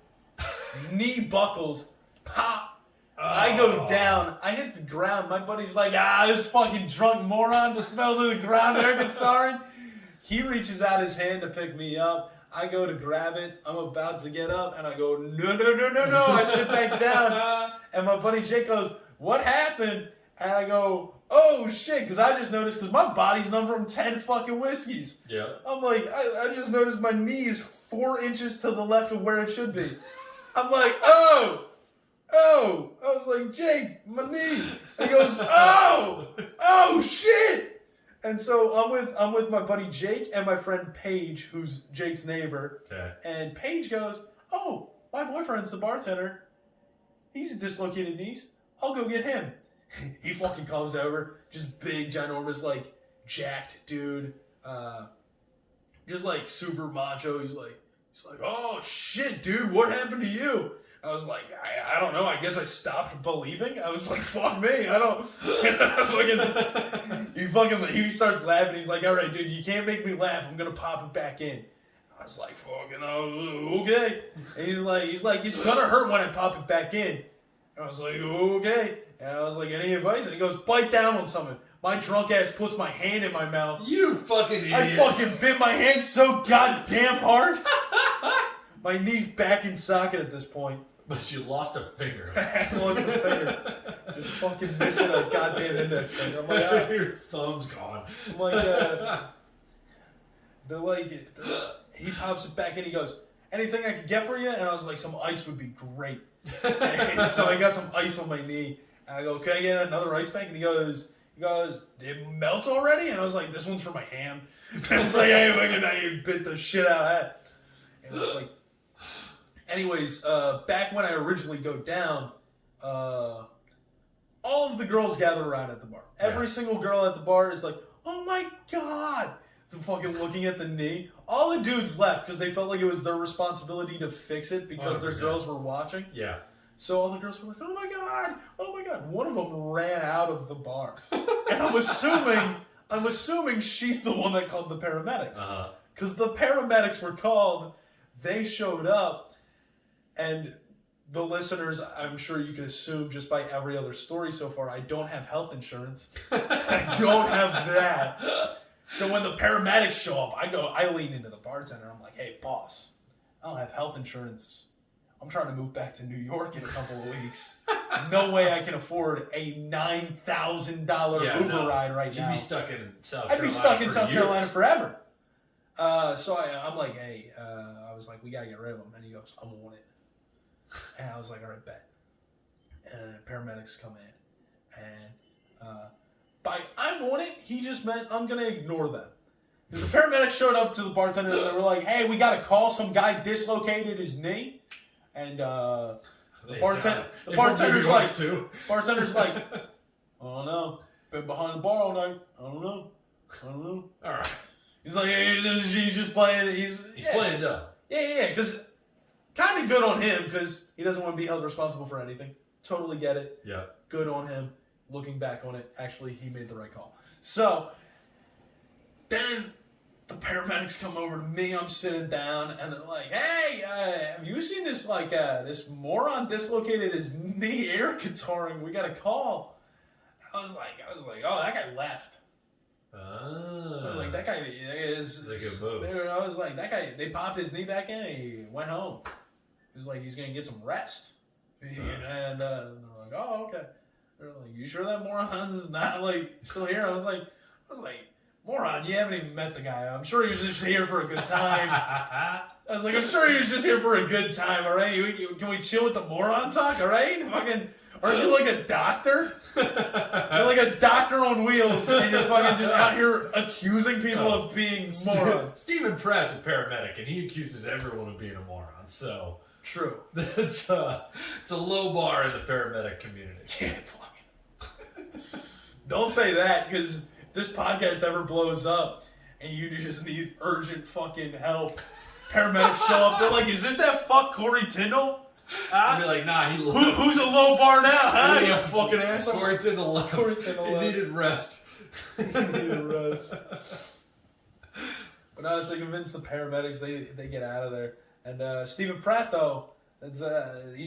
Knee buckles, pop. I go down. I hit the ground. My buddy's like, this fucking drunk moron fell to the ground air guitaring. He reaches out his hand to pick me up. I go to grab it. I'm about to get up, and I go, no. I sit back down, and my buddy Jake goes, what happened? And I go, oh shit, because I just noticed, because my body's numb from 10 fucking whiskeys. Yeah. I'm like, I just noticed my knee's 4 inches to the left of where it should be. I'm like, oh. I was like, Jake, my knee. And he goes, oh shit. And so I'm with my buddy Jake and my friend Paige, who's Jake's neighbor. Okay. And Paige goes, oh, my boyfriend's the bartender. He's dislocated knees. I'll go get him. He fucking comes over, just big, ginormous, like jacked dude, just like super macho. He's like, oh shit, dude, what happened to you? I was like, I don't know. I guess I stopped believing. I was like, fuck me. I don't. He starts laughing. He's like, all right, dude, you can't make me laugh. I'm gonna pop it back in. I was like, fucking okay. And he's like, it's gonna hurt when I pop it back in. And I was like, okay. And I was like, any advice? And he goes, bite down on something. My drunk ass puts my hand in my mouth. You fucking idiot. I fucking bit my hand so goddamn hard. My knee's back in socket at this point. But you lost a finger. I lost a finger. Just fucking missing a goddamn index finger. I'm like, your thumb's gone. I'm like, they're like, he pops it back in. He goes, anything I could get for you? And I was like, some ice would be great. And so I got some ice on my knee. And I go, can I get another ice pack? And he goes, did it melt already? And I was like, this one's for my hand. And it's like, hey, fucking, now you bit the shit out of that. And it's like, anyways, back when I originally go down, all of the girls gather around at the bar. Every single girl at the bar is like, oh my god. So fucking looking at the knee. All the dudes left because they felt like it was their responsibility to fix it because their girls were watching. Yeah. So all the girls were like, oh my god. One of them ran out of the bar. And I'm assuming she's the one that called the paramedics. Because the paramedics were called, they showed up, and the listeners, I'm sure you can assume just by every other story so far, I don't have health insurance. I don't have that. So when the paramedics show up, I lean into the bartender. I'm like, hey, boss, I don't have health insurance. I'm trying to move back to New York in a couple of weeks. No way I can afford a $9,000 Uber ride right now. You'd be stuck in South Carolina. I'd be stuck in South Carolina forever. So I'm like, hey, I was like, we got to get rid of him. And he goes, I'm on it. And I was like, all right, bet. And paramedics come in. And by I'm on it, he just meant I'm going to ignore them. Because the paramedics showed up to the bartender and they were like, hey, we got to call some guy dislocated his knee. And the bartender's like, I don't know. Been behind the bar all night. I don't know. All right. He's like, he's just playing. He's playing dumb. Yeah. Because kind of good on him because He doesn't want to be held responsible for anything. Totally get it. Yeah. Good on him. Looking back on it, actually, he made the right call. So, then the paramedics come over to me. I'm sitting down, and they're like, "Hey, have you seen this this moron dislocated his knee air guitaring? We got a call." I was like, "Oh, that guy left." I was like, "That guy is." That's a good move. I was like, "That guy." They popped his knee back in, and he went home. He was like, "He's gonna get some rest," and they're like, "Oh, okay." They're like, "You sure that moron is not still here?" I was like, "Moron, you haven't even met the guy. I'm sure he was just here for a good time." I was like, "I'm sure he was just here for a good time, all right? Can we chill with the moron talk, all right? Fucking, aren't you like a doctor? You're like a doctor on wheels, and you're fucking just out here accusing people of being morons." Stephen Pratt's a paramedic, and he accuses everyone of being a moron, so... True. It's a low bar in the paramedic community. Yeah, don't say that, because if this podcast ever blows up and you just need urgent fucking help, paramedics show up. They're like, "Is this that fuck Corey Tyndall? I'd be like, nah, who's a low bar now? Huh? You fucking asshole." Corey Tyndall left. He needed rest. He needed rest. But I was convinced the paramedics, they get out of there. And Stephen Pratt, though, he's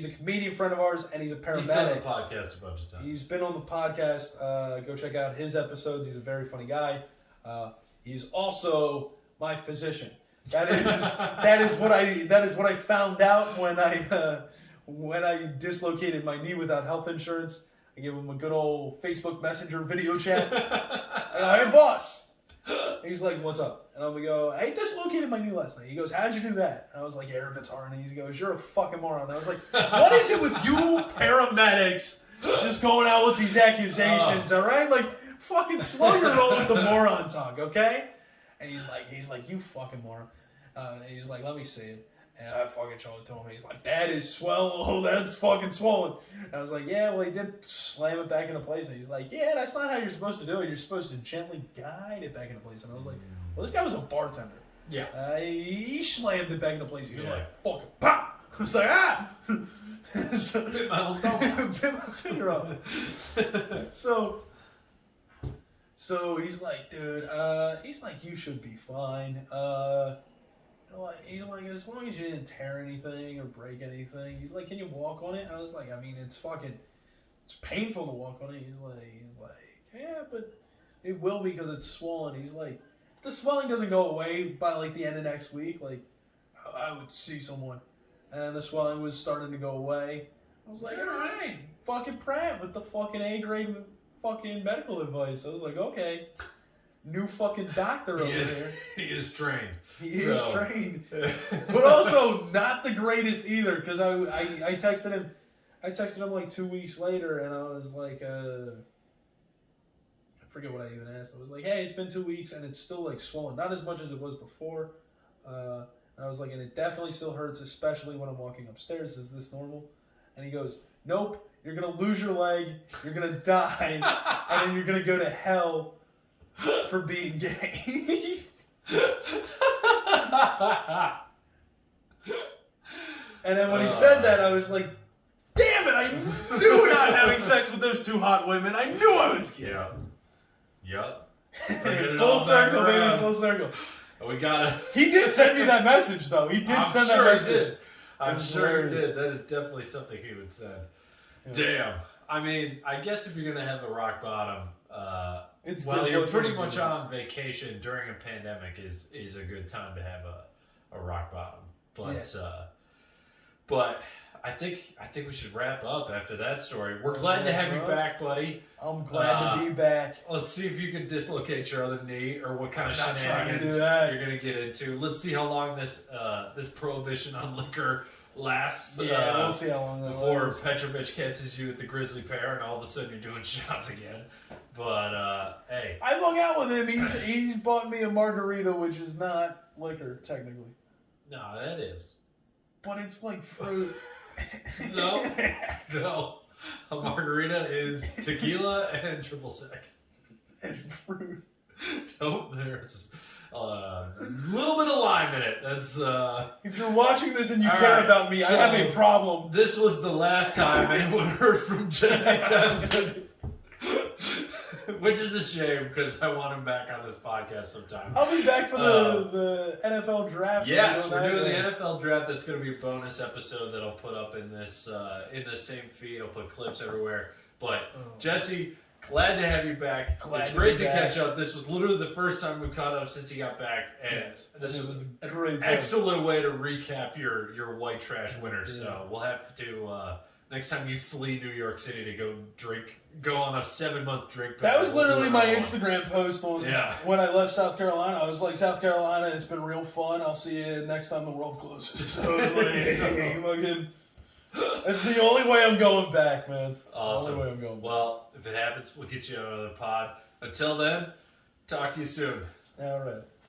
a comedian friend of ours, and he's a paramedic. He's done the podcast a bunch of times. He's been on the podcast. Go check out his episodes. He's a very funny guy. He's also my physician. That is what I found out when I dislocated my knee without health insurance. I gave him a good old Facebook Messenger video chat. I go, "Hey, boss." He's like, "What's up?" And I'm gonna go, "I dislocated my knee last night." He goes, "How'd you do that?" And I was like, "Air guitar." And he goes, "You're a fucking moron." And I was like, "What is it with you paramedics just going out with these accusations, all right? Like, fucking slow your roll with the moron talk, okay?" And he's like, "You fucking moron." And he's like, "Let me see it." And I fucking showed it to him. He's like, "That is swell. Oh, that's fucking swollen." And I was like, "Yeah, well, he did slam it back into place." And he's like, "Yeah, that's not how you're supposed to do it. You're supposed to gently guide it back into place." And I was like, "Well, this guy was a bartender. Yeah. He slammed it back into place. He was like, fucking pop." I was like, "Ah!" So, bit my own thumb. Bit my finger off. So he's like, "Dude, he's like, you should be fine. He's like, as long as you didn't tear anything or break anything." He's like, "Can you walk on it?" I was like, "I mean, it's painful to walk on it." He's like, "Yeah, but it will because it's swollen." He's like, "If the swelling doesn't go away by the end of next week, I would see someone." And the swelling was starting to go away. I was like, "All right, fucking Pratt with the fucking A-grade fucking medical advice." I was like, "Okay, new fucking doctor over here." He is trained. He is trained, but also not the greatest either. Because I texted him. I texted him 2 weeks later, and I was like, I forget what I even asked. I was like, "Hey, it's been 2 weeks, and it's still swollen, not as much as it was before." And I was like, "And it definitely still hurts, especially when I'm walking upstairs. Is this normal?" And he goes, "Nope. You're gonna lose your leg. You're gonna die, and then you're gonna go to hell for being gay." And then when he said that, I was like, "Damn it! I knew not having sex with those two hot women. I knew I was gay." Yep. Full circle, baby. Full circle. We gotta. He did send me that message, though. He did send that message. I'm sure he did. That is definitely something he would send. Yeah. Damn. I mean, I guess if you're gonna have a rock bottom, you're pretty much on vacation during a pandemic is a good time to have a rock bottom. But but I think we should wrap up after that story. We're glad to have you back, buddy. I'm glad to be back. Let's see if you can dislocate your other knee or what kind of I'm not shenanigans trying to do that. you're gonna get into. Let's see how long this prohibition on liquor lasts. Yeah, we'll see how long that before lasts. Petrovich catches you at the Grizzly Pear and all of a sudden you're doing shots again. But hey, I hung out with him. He's bought me a margarita, which is not liquor technically. No, that is. But it's like fruit. No. A margarita is tequila and triple sec. And fruit. Nope, there's little bit of lime in it. That's If you're watching this and you care about me, I have a problem. This was the last time anyone heard from Jesse Townsend. Which is a shame because I want him back on this podcast sometime. I'll be back for the NFL draft. Yes, we're doing the NFL draft. That's going to be a bonus episode that I'll put up in this in the same feed. I'll put clips everywhere. But Jesse, glad to have you back. It's great to catch up. This was literally the first time we caught up since you got back, and this was a great excellent way to recap your white trash winter. Yeah. So we'll have to next time you flee New York City to go on a 7-month drink. That was literally my Instagram post on when I left South Carolina. I was like, South Carolina, it's been real fun. I'll see you next time the world closes. So I was like, hey, fucking. That's the only way I'm going back, man. Awesome. The only way I'm going back. Well, if it happens, we'll get you on another pod. Until then, talk to you soon. All right.